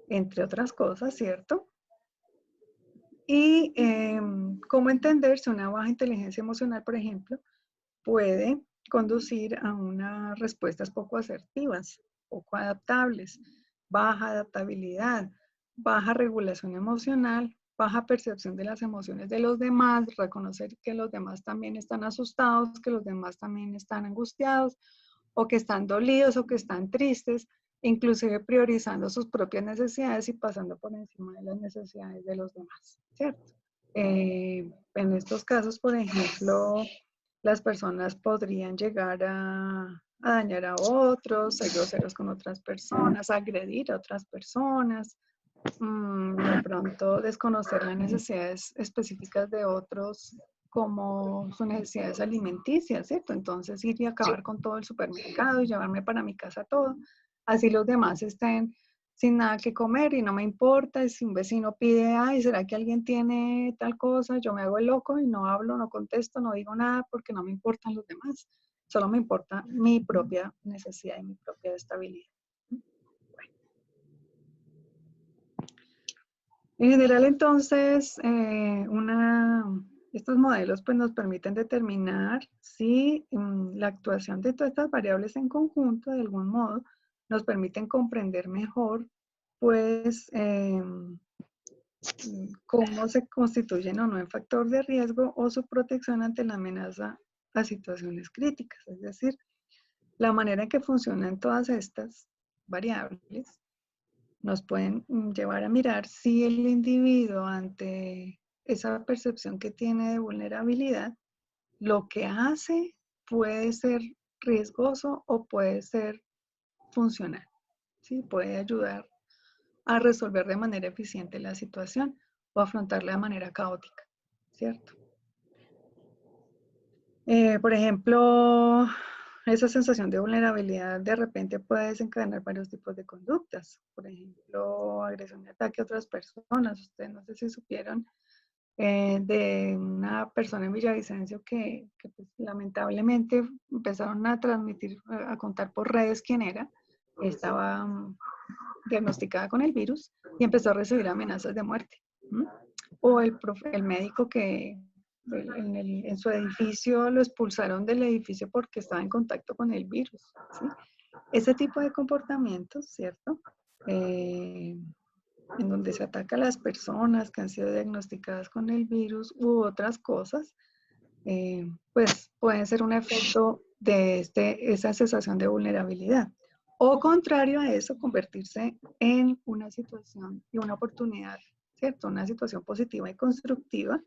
entre otras cosas, ¿cierto? Y cómo entender si una baja inteligencia emocional, por ejemplo, puede conducir a unas respuestas poco asertivas, poco adaptables, baja adaptabilidad, baja regulación emocional, baja percepción de las emociones de los demás, reconocer que los demás también están asustados, que los demás también están angustiados, o que están dolidos o que están tristes, inclusive priorizando sus propias necesidades y pasando por encima de las necesidades de los demás, ¿cierto? En estos casos, por ejemplo, las personas podrían llegar a dañar a otros, ser groseros con otras personas, agredir a otras personas, de pronto desconocer las necesidades específicas de otros como sus necesidades alimenticias, ¿cierto? Entonces ir y acabar con todo el supermercado y llevarme para mi casa todo. Así los demás estén sin nada que comer y no me importa. Y si un vecino pide, ay, ¿será que alguien tiene tal cosa? Yo me hago el loco y no hablo, no contesto, no digo nada porque no me importan los demás. Solo me importa mi propia necesidad y mi propia estabilidad. En general, entonces, estos modelos pues, nos permiten determinar si la actuación de todas estas variables en conjunto, de algún modo, nos permiten comprender mejor, pues, cómo se constituyen o no en factor de riesgo o su protección ante la amenaza a situaciones críticas. Es decir, la manera en que funcionan todas estas variables nos pueden llevar a mirar si el individuo ante esa percepción que tiene de vulnerabilidad, lo que hace puede ser riesgoso o puede ser funcional, ¿sí? Puede ayudar a resolver de manera eficiente la situación o afrontarla de manera caótica, ¿cierto? Por ejemplo, esa sensación de vulnerabilidad de repente puede desencadenar varios tipos de conductas. Por ejemplo, agresión y ataque a otras personas. Ustedes no sé si supieron de una persona en Villavicencio que pues, lamentablemente empezaron a transmitir, a contar por redes quién era. Estaba diagnosticada con el virus y empezó a recibir amenazas de muerte. O el médico que en su edificio lo expulsaron del edificio porque estaba en contacto con el virus. ¿Sí? Ese tipo de comportamientos, ¿cierto? En donde se ataca a las personas que han sido diagnosticadas con el virus u otras cosas, pues pueden ser un efecto de esa sensación de vulnerabilidad. O contrario a eso, convertirse en una situación y una oportunidad, ¿cierto? Una situación positiva y constructiva,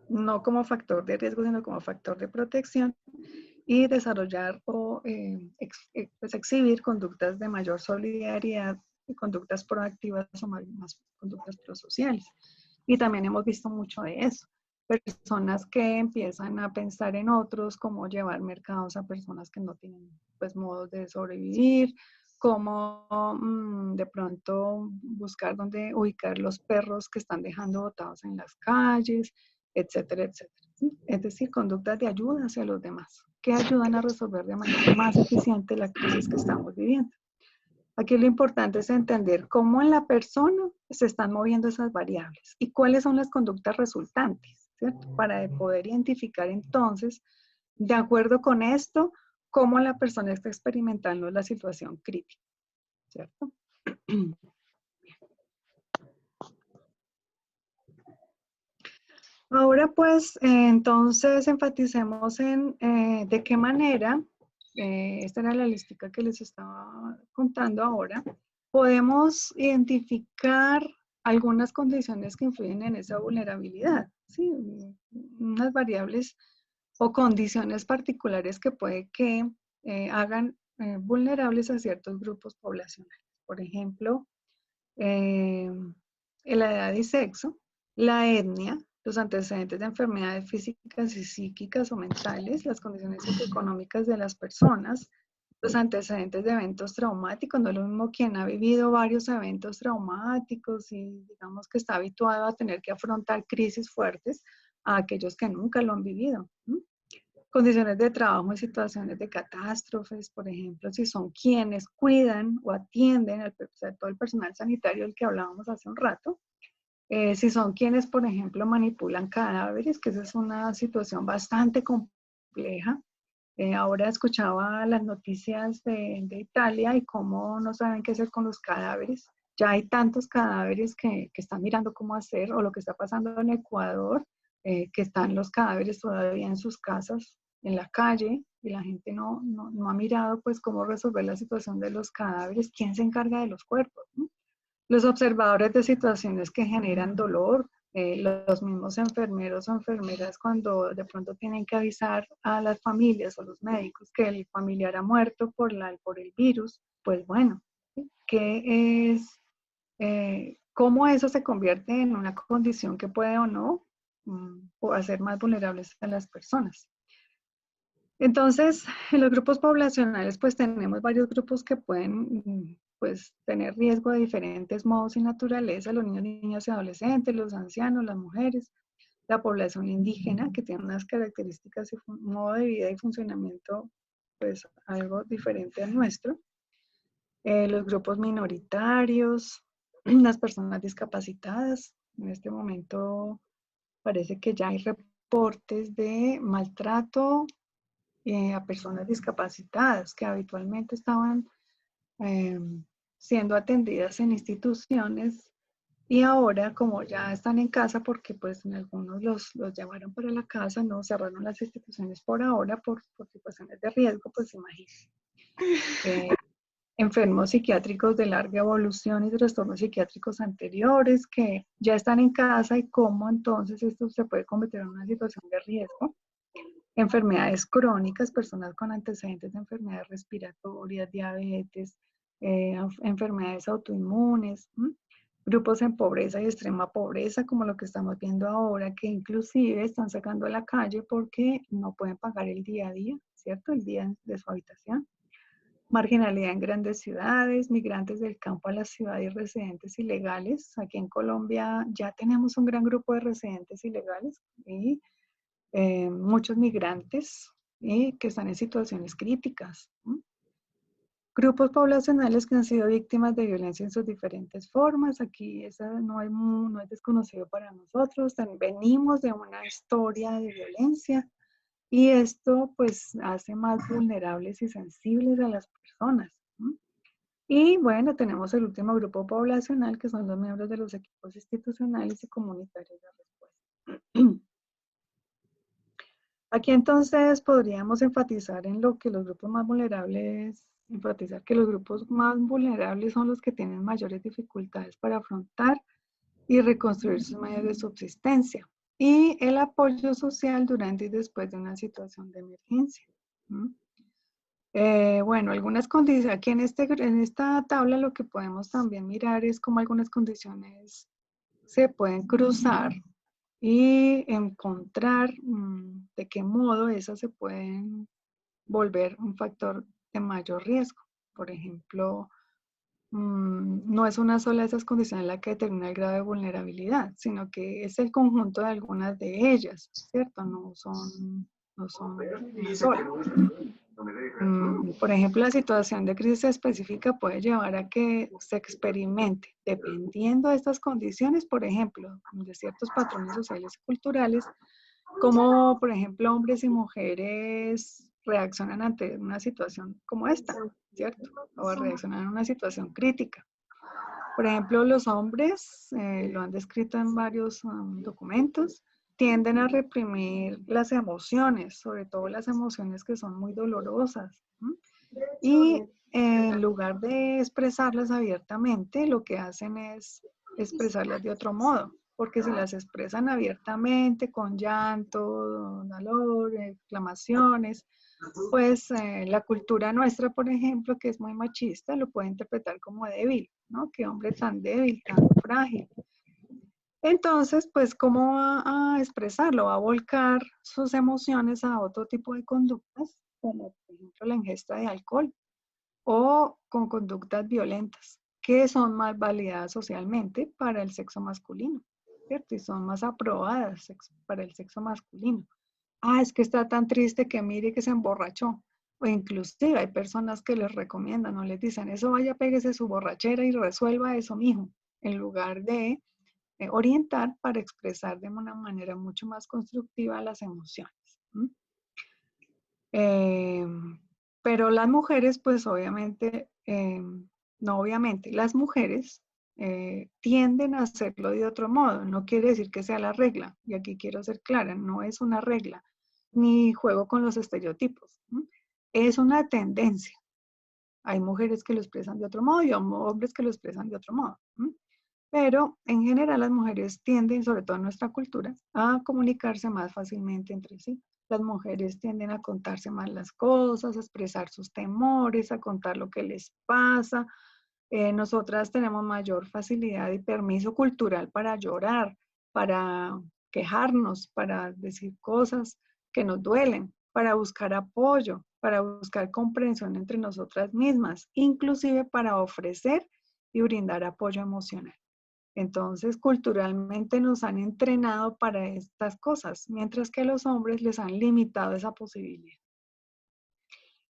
no como factor de riesgo, sino como factor de protección y desarrollar o pues exhibir conductas de mayor solidaridad y conductas proactivas o más conductas prosociales. Y también hemos visto mucho de eso. Personas que empiezan a pensar en otros, cómo llevar mercados a personas que no tienen pues modos de sobrevivir, cómo de pronto buscar dónde ubicar los perros que están dejando botados en las calles, etcétera, etcétera. ¿Sí? Es decir, conductas de ayuda hacia los demás, que ayudan a resolver de manera más eficiente la crisis que estamos viviendo. Aquí lo importante es entender cómo en la persona se están moviendo esas variables y cuáles son las conductas resultantes, ¿cierto? Para poder identificar entonces, de acuerdo con esto, cómo la persona está experimentando la situación crítica, ¿cierto? Ahora pues, entonces enfaticemos en de qué manera, esta era la listica que les estaba contando ahora, podemos identificar algunas condiciones que influyen en esa vulnerabilidad, ¿sí? Unas variables o condiciones particulares que puede que hagan vulnerables a ciertos grupos poblacionales. Por ejemplo, la edad y sexo, la etnia, los antecedentes de enfermedades físicas y psíquicas o mentales, las condiciones socioeconómicas de las personas, los antecedentes de eventos traumáticos. No es lo mismo quien ha vivido varios eventos traumáticos y digamos que está habituado a tener que afrontar crisis fuertes a aquellos que nunca lo han vivido. Condiciones de trabajo en situaciones de catástrofes, por ejemplo, si son quienes cuidan o atienden al todo el personal sanitario del que hablábamos hace un rato, si son quienes, por ejemplo, manipulan cadáveres, que esa es una situación bastante compleja compleja. Ahora escuchaba las noticias de Italia y cómo no saben qué hacer con los cadáveres. Ya hay tantos cadáveres que están mirando cómo hacer, o lo que está pasando en Ecuador, que están los cadáveres todavía en sus casas, en la calle, y la gente no ha mirado pues cómo resolver la situación de los cadáveres. ¿Quién se encarga de los cuerpos, no? Los observadores de situaciones que generan dolor, los mismos enfermeros o enfermeras cuando de pronto tienen que avisar a las familias o los médicos que el familiar ha muerto por el virus, pues bueno, ¿qué es, cómo eso se convierte en una condición que puede o no o hacer más vulnerables a las personas? Entonces, en los grupos poblacionales, pues tenemos varios grupos que pueden pues, tener riesgo de diferentes modos y naturaleza: los niños, niñas y adolescentes, los ancianos, las mujeres, la población indígena, que tiene unas características y modo de vida y funcionamiento pues algo diferente al nuestro, los grupos minoritarios, las personas discapacitadas. En este momento parece que ya hay reportes de maltrato a personas discapacitadas que habitualmente estaban eh, siendo atendidas en instituciones, y ahora, como ya están en casa, porque pues en algunos los llevaron para la casa, no cerraron las instituciones por ahora por situaciones de riesgo, pues imagínense. Enfermos psiquiátricos de larga evolución y trastornos psiquiátricos anteriores que ya están en casa, y cómo entonces esto se puede convertir en una situación de riesgo. Enfermedades crónicas, personas con antecedentes de enfermedades respiratorias, diabetes, enfermedades autoinmunes, grupos en pobreza y extrema pobreza, como lo que estamos viendo ahora, que inclusive están sacando a la calle porque no pueden pagar el día a día, ¿cierto? El día de su habitación. Marginalidad en grandes ciudades, migrantes del campo a la ciudad y residentes ilegales. Aquí en Colombia ya tenemos un gran grupo de residentes ilegales y muchos migrantes que están en situaciones críticas. Grupos poblacionales que han sido víctimas de violencia en sus diferentes formas. Aquí esa no es desconocido para nosotros. Venimos de una historia de violencia, y esto pues hace más vulnerables y sensibles a las personas. Y bueno, tenemos el último grupo poblacional, que son los miembros de los equipos institucionales y comunitarios de respuesta. Aquí entonces podríamos enfatizar en lo que los grupos más vulnerables, enfatizar que los grupos más vulnerables son los que tienen mayores dificultades para afrontar y reconstruir sus medios de subsistencia, y el apoyo social durante y después de una situación de emergencia. Bueno, algunas condiciones, aquí en esta tabla lo que podemos también mirar es cómo algunas condiciones se pueden cruzar y encontrar de qué modo esas se pueden volver un factor de mayor riesgo. Por ejemplo, no es una sola de esas condiciones la que determina el grado de vulnerabilidad, sino que es el conjunto de algunas de ellas, ¿cierto? No son una sola. Por ejemplo, la situación de crisis específica puede llevar a que se experimente, dependiendo de estas condiciones, por ejemplo, de ciertos patrones sociales y culturales, como por ejemplo hombres y mujeres reaccionan ante una situación como esta, ¿cierto? O reaccionan a una situación crítica. Por ejemplo, los hombres, lo han descrito en varios documentos, tienden a reprimir las emociones, sobre todo las emociones que son muy dolorosas. Y en lugar de expresarlas abiertamente, lo que hacen es expresarlas de otro modo, porque si las expresan abiertamente, con llanto, dolor, exclamaciones, pues la cultura nuestra, por ejemplo, que es muy machista, lo puede interpretar como débil, ¿no? Qué hombre tan débil, tan frágil. Entonces, pues, ¿cómo va a expresarlo? Va a volcar sus emociones a otro tipo de conductas, como por ejemplo la ingesta de alcohol, o con conductas violentas, que son más validadas socialmente para el sexo masculino, ¿cierto? Y son más aprobadas para el sexo masculino. Es que está tan triste que mire que se emborrachó. O inclusive hay personas que les recomiendan, no les dicen, eso vaya, péguese su borrachera y resuelva eso, mijo, en lugar de orientar para expresar de una manera mucho más constructiva las emociones. Eh, pero las mujeres, pues obviamente, no obviamente, las mujeres tienden a hacerlo de otro modo. No quiere decir que sea la regla, y aquí quiero ser clara, no es una regla, ni juego con los estereotipos. ¿M? Es una tendencia. Hay mujeres que lo expresan de otro modo y hombres que lo expresan de otro modo. ¿M? Pero en general las mujeres tienden, sobre todo en nuestra cultura, a comunicarse más fácilmente entre sí. Las mujeres tienden a contarse más las cosas, a expresar sus temores, a contar lo que les pasa. Nosotras tenemos mayor facilidad y permiso cultural para llorar, para quejarnos, para decir cosas que nos duelen, para buscar apoyo, para buscar comprensión entre nosotras mismas, inclusive para ofrecer y brindar apoyo emocional. Entonces, culturalmente nos han entrenado para estas cosas, mientras que a los hombres les han limitado esa posibilidad.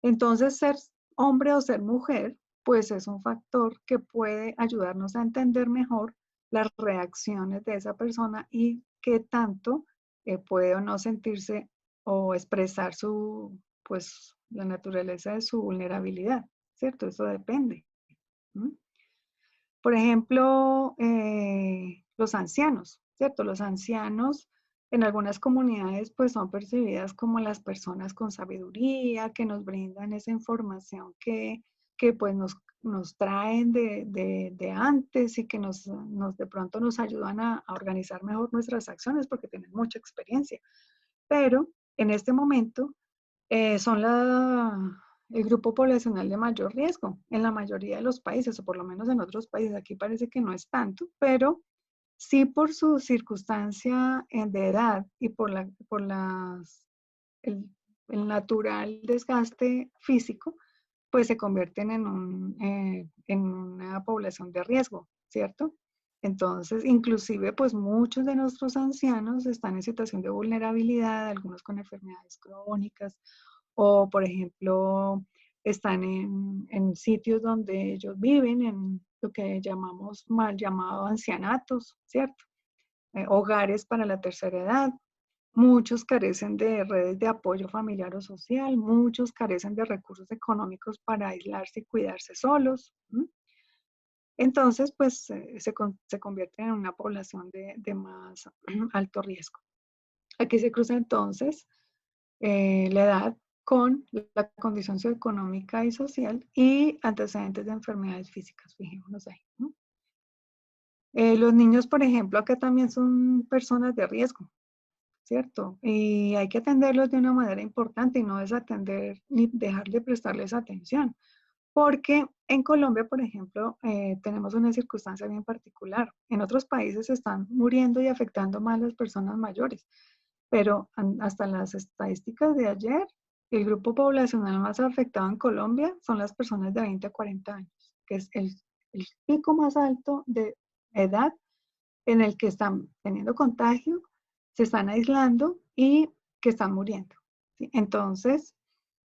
Entonces, ser hombre o ser mujer, pues es un factor que puede ayudarnos a entender mejor las reacciones de esa persona y qué tanto puede o no sentirse o expresar su, pues, la naturaleza de su vulnerabilidad, ¿cierto? Eso depende. ¿Mm? Por ejemplo, los ancianos, ¿cierto? Los ancianos en algunas comunidades pues son percibidas como las personas con sabiduría, que nos brindan esa información que pues nos traen de antes y que de pronto nos ayudan a organizar mejor nuestras acciones porque tienen mucha experiencia. Pero en este momento son el grupo poblacional de mayor riesgo en la mayoría de los países, o por lo menos en otros países. Aquí parece que no es tanto, pero sí por su circunstancia de edad y el, el natural desgaste físico, pues se convierten en una población de riesgo, ¿cierto? Entonces, inclusive, pues muchos de nuestros ancianos están en situación de vulnerabilidad, algunos con enfermedades crónicas, o por ejemplo, están en sitios donde ellos viven, en lo que llamamos mal llamado ancianatos, ¿cierto? Hogares para la tercera edad. Muchos carecen de redes de apoyo familiar o social, muchos carecen de recursos económicos para aislarse y cuidarse solos. ¿M? Entonces, pues se convierten en una población de más alto riesgo. Aquí se cruza entonces la edad con la condición socioeconómica y social y antecedentes de enfermedades físicas, fijémonos ahí. ¿No? Los niños, por ejemplo, acá también son personas de riesgo, ¿cierto? Y hay que atenderlos de una manera importante y no desatender ni dejar de prestarles atención. Porque en Colombia, por ejemplo, tenemos una circunstancia bien particular. En otros países se están muriendo y afectando más las personas mayores, pero hasta las estadísticas de ayer, el grupo poblacional más afectado en Colombia son las personas de 20 a 40 años, que es el pico más alto de edad en el que están teniendo contagio, se están aislando y que están muriendo. ¿Sí? Entonces,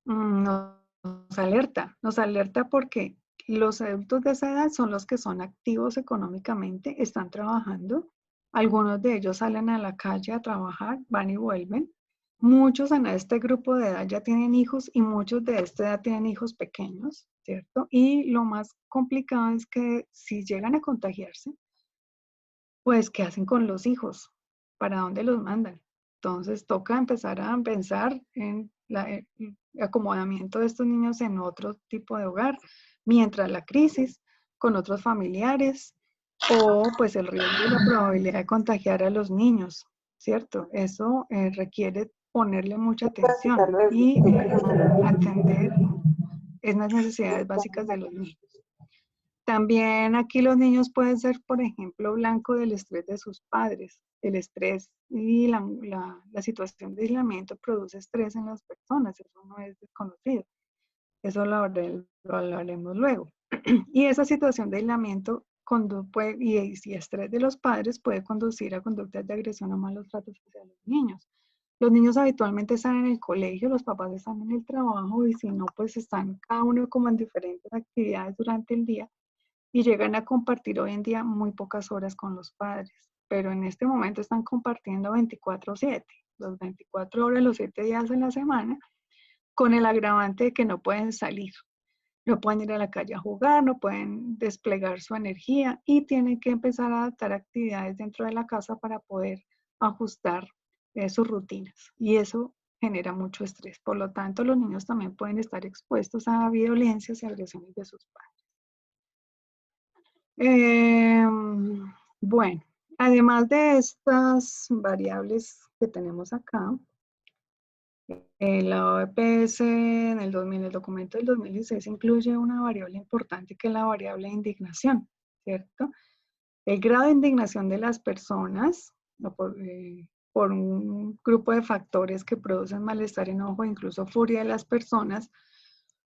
nos alerta porque los adultos de esa edad son los que son activos económicamente, están trabajando, algunos de ellos salen a la calle a trabajar, van y vuelven. Muchos en este grupo de edad ya tienen hijos y muchos de esta edad tienen hijos pequeños, ¿cierto? Y lo más complicado es que si llegan a contagiarse, pues, ¿qué hacen con los hijos? ¿Para dónde los mandan? Entonces, toca empezar a pensar en el acomodamiento de estos niños en otro tipo de hogar, mientras la crisis con otros familiares o pues el riesgo y la probabilidad de contagiar a los niños, ¿cierto? Eso requiere ponerle mucha atención y atender esas necesidades básicas de los niños. También aquí los niños pueden ser, por ejemplo, blanco del estrés de sus padres. El estrés y la situación de aislamiento produce estrés en las personas, eso no es desconocido. Eso lo hablaremos luego. Y esa situación de aislamiento y estrés de los padres puede conducir a conductas de agresión o malos tratos hacia los niños. Los niños habitualmente están en el colegio, los papás están en el trabajo y si no, pues están cada uno como en diferentes actividades durante el día y llegan a compartir hoy en día muy pocas horas con los padres, pero en este momento están compartiendo 24/7, los 24 horas, los 7 días en la semana, con el agravante de que no pueden salir. No pueden ir a la calle a jugar, no pueden desplegar su energía y tienen que empezar a adaptar actividades dentro de la casa para poder ajustar sus rutinas. Y eso genera mucho estrés. Por lo tanto, los niños también pueden estar expuestos a violencias y agresiones de sus padres. Bueno, además de estas variables que tenemos acá, la OPS en el documento del 2016 incluye una variable importante que es la variable de indignación, ¿cierto? El grado de indignación de las personas por un grupo de factores que producen malestar, enojo e incluso furia de las personas,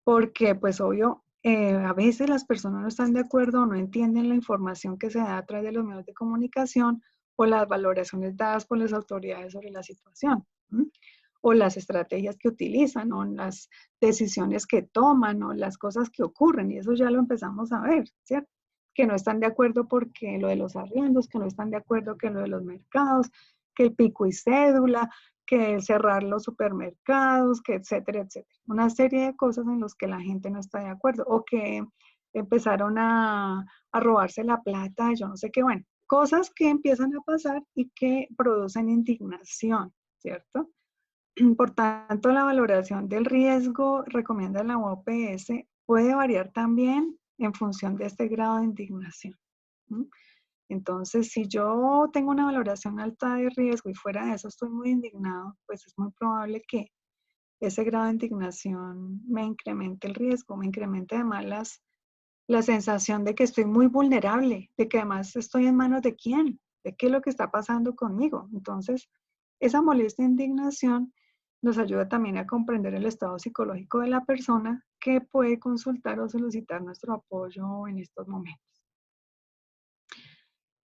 porque pues obvio, a veces las personas no están de acuerdo o no entienden la información que se da a través de los medios de comunicación o las valoraciones dadas por las autoridades sobre la situación. O las estrategias que utilizan, o las decisiones que toman, o las cosas que ocurren, y eso ya lo empezamos a ver, ¿cierto? Que no están de acuerdo porque lo de los arriendos, que no están de acuerdo que lo de los mercados, que el pico y cédula, que el cerrar los supermercados, que etcétera, etcétera. Una serie de cosas en las que la gente no está de acuerdo, o que empezaron a robarse la plata, yo no sé qué, bueno, cosas que empiezan a pasar y que producen indignación, ¿cierto? Por tanto, la valoración del riesgo, recomienda la OPS, puede variar también en función de este grado de indignación. Entonces, si yo tengo una valoración alta de riesgo y fuera de eso estoy muy indignado, pues es muy probable que ese grado de indignación me incremente el riesgo, me incremente además la sensación de que estoy muy vulnerable, de que además estoy en manos de quién, de qué es lo que está pasando conmigo. Entonces, esa molestia e indignación nos ayuda también a comprender el estado psicológico de la persona que puede consultar o solicitar nuestro apoyo en estos momentos.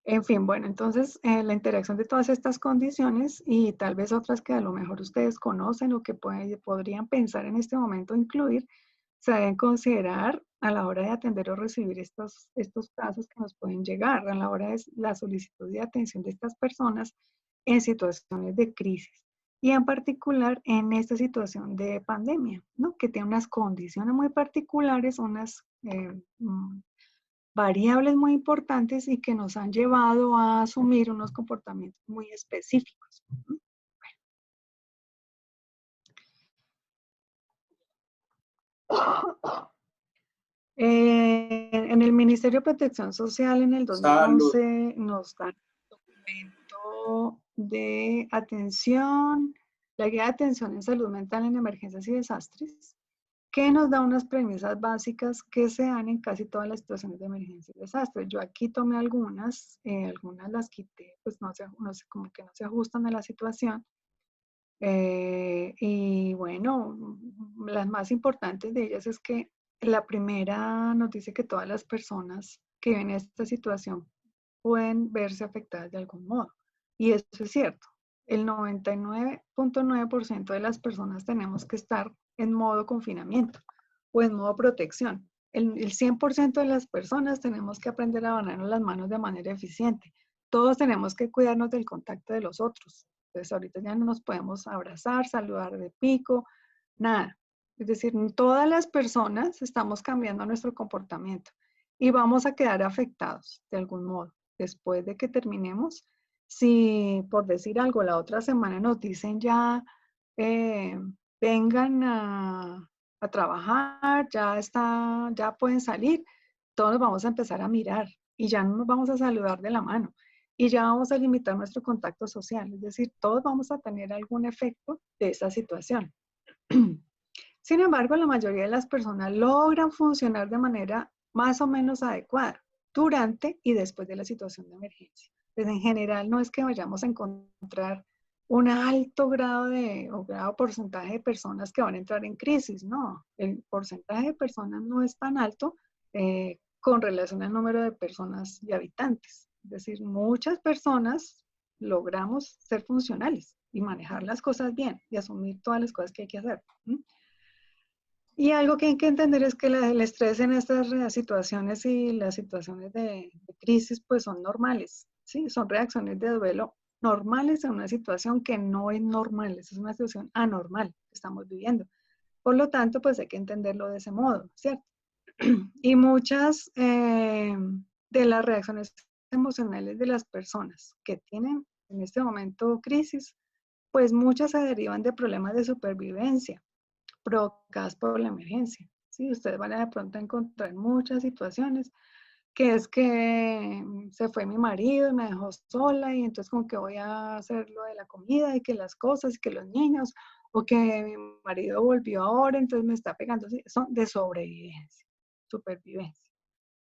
En fin, bueno, entonces la interacción de todas estas condiciones y tal vez otras que a lo mejor ustedes conocen o que podrían pensar en este momento incluir, se deben considerar a la hora de atender o recibir estos casos que nos pueden llegar, a la hora de la solicitud de atención de estas personas en situaciones de crisis. Y en particular en esta situación de pandemia, ¿no? Que tiene unas condiciones muy particulares, unas variables muy importantes y que nos han llevado a asumir unos comportamientos muy específicos. En el Ministerio de Protección Social en el 2011 nos dan un documento de atención, la guía de atención en salud mental en emergencias y desastres, que nos da unas premisas básicas que se dan en casi todas las situaciones de emergencia y desastre. Yo aquí tomé algunas las quité, pues no sé, como que no se ajustan a la situación. Y bueno, las más importantes de ellas es que la primera nos dice que todas las personas que viven en esta situación pueden verse afectadas de algún modo. Y eso es cierto. El 99.9% de las personas tenemos que estar en modo confinamiento o en modo protección. El 100% de las personas tenemos que aprender a lavarnos las manos de manera eficiente. Todos tenemos que cuidarnos del contacto de los otros. Entonces ahorita ya no nos podemos abrazar, saludar de pico, nada. Es decir, todas las personas estamos cambiando nuestro comportamiento y vamos a quedar afectados de algún modo. Después de que terminemos, si por decir algo, la otra semana nos dicen ya, vengan a trabajar, ya pueden salir, todos vamos a empezar a mirar y ya no nos vamos a saludar de la mano y ya vamos a limitar nuestro contacto social. Es decir, todos vamos a tener algún efecto de esa situación. Sin embargo, la mayoría de las personas logran funcionar de manera más o menos adecuada durante y después de la situación de emergencia. Pues en general no es que vayamos a encontrar un alto grado o porcentaje de personas que van a entrar en crisis, no. El porcentaje de personas no es tan alto con relación al número de personas y habitantes. Es decir, muchas personas logramos ser funcionales y manejar las cosas bien y asumir todas las cosas que hay que hacer. Y algo que hay que entender es que el estrés en estas situaciones y las situaciones de crisis pues son normales, ¿sí? Son reacciones de duelo normales en una situación que no es normal, es una situación anormal que estamos viviendo. Por lo tanto, pues hay que entenderlo de ese modo, ¿cierto? Y muchas de las reacciones emocionales de las personas que tienen en este momento crisis, pues muchas se derivan de problemas de supervivencia provocadas por la emergencia. ¿Sí? Ustedes van a de pronto encontrar muchas situaciones que es que se fue mi marido y me dejó sola y entonces como que voy a hacer lo de la comida y que las cosas y que los niños o que mi marido volvió ahora, entonces me está pegando. ¿Sí? Son de sobrevivencia, supervivencia.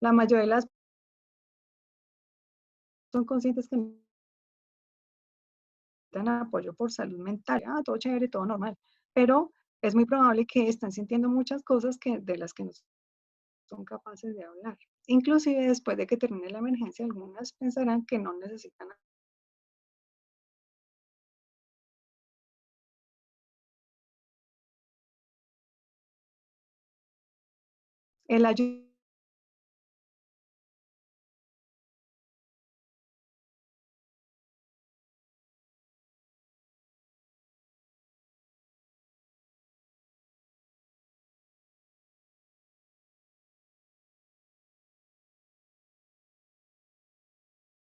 La mayoría de las son conscientes que necesitan apoyo por salud mental. Ah, todo chévere, todo normal. Pero es muy probable que están sintiendo muchas cosas que, de las que no son capaces de hablar. Inclusive después de que termine la emergencia, algunas pensarán que no necesitan el ayuda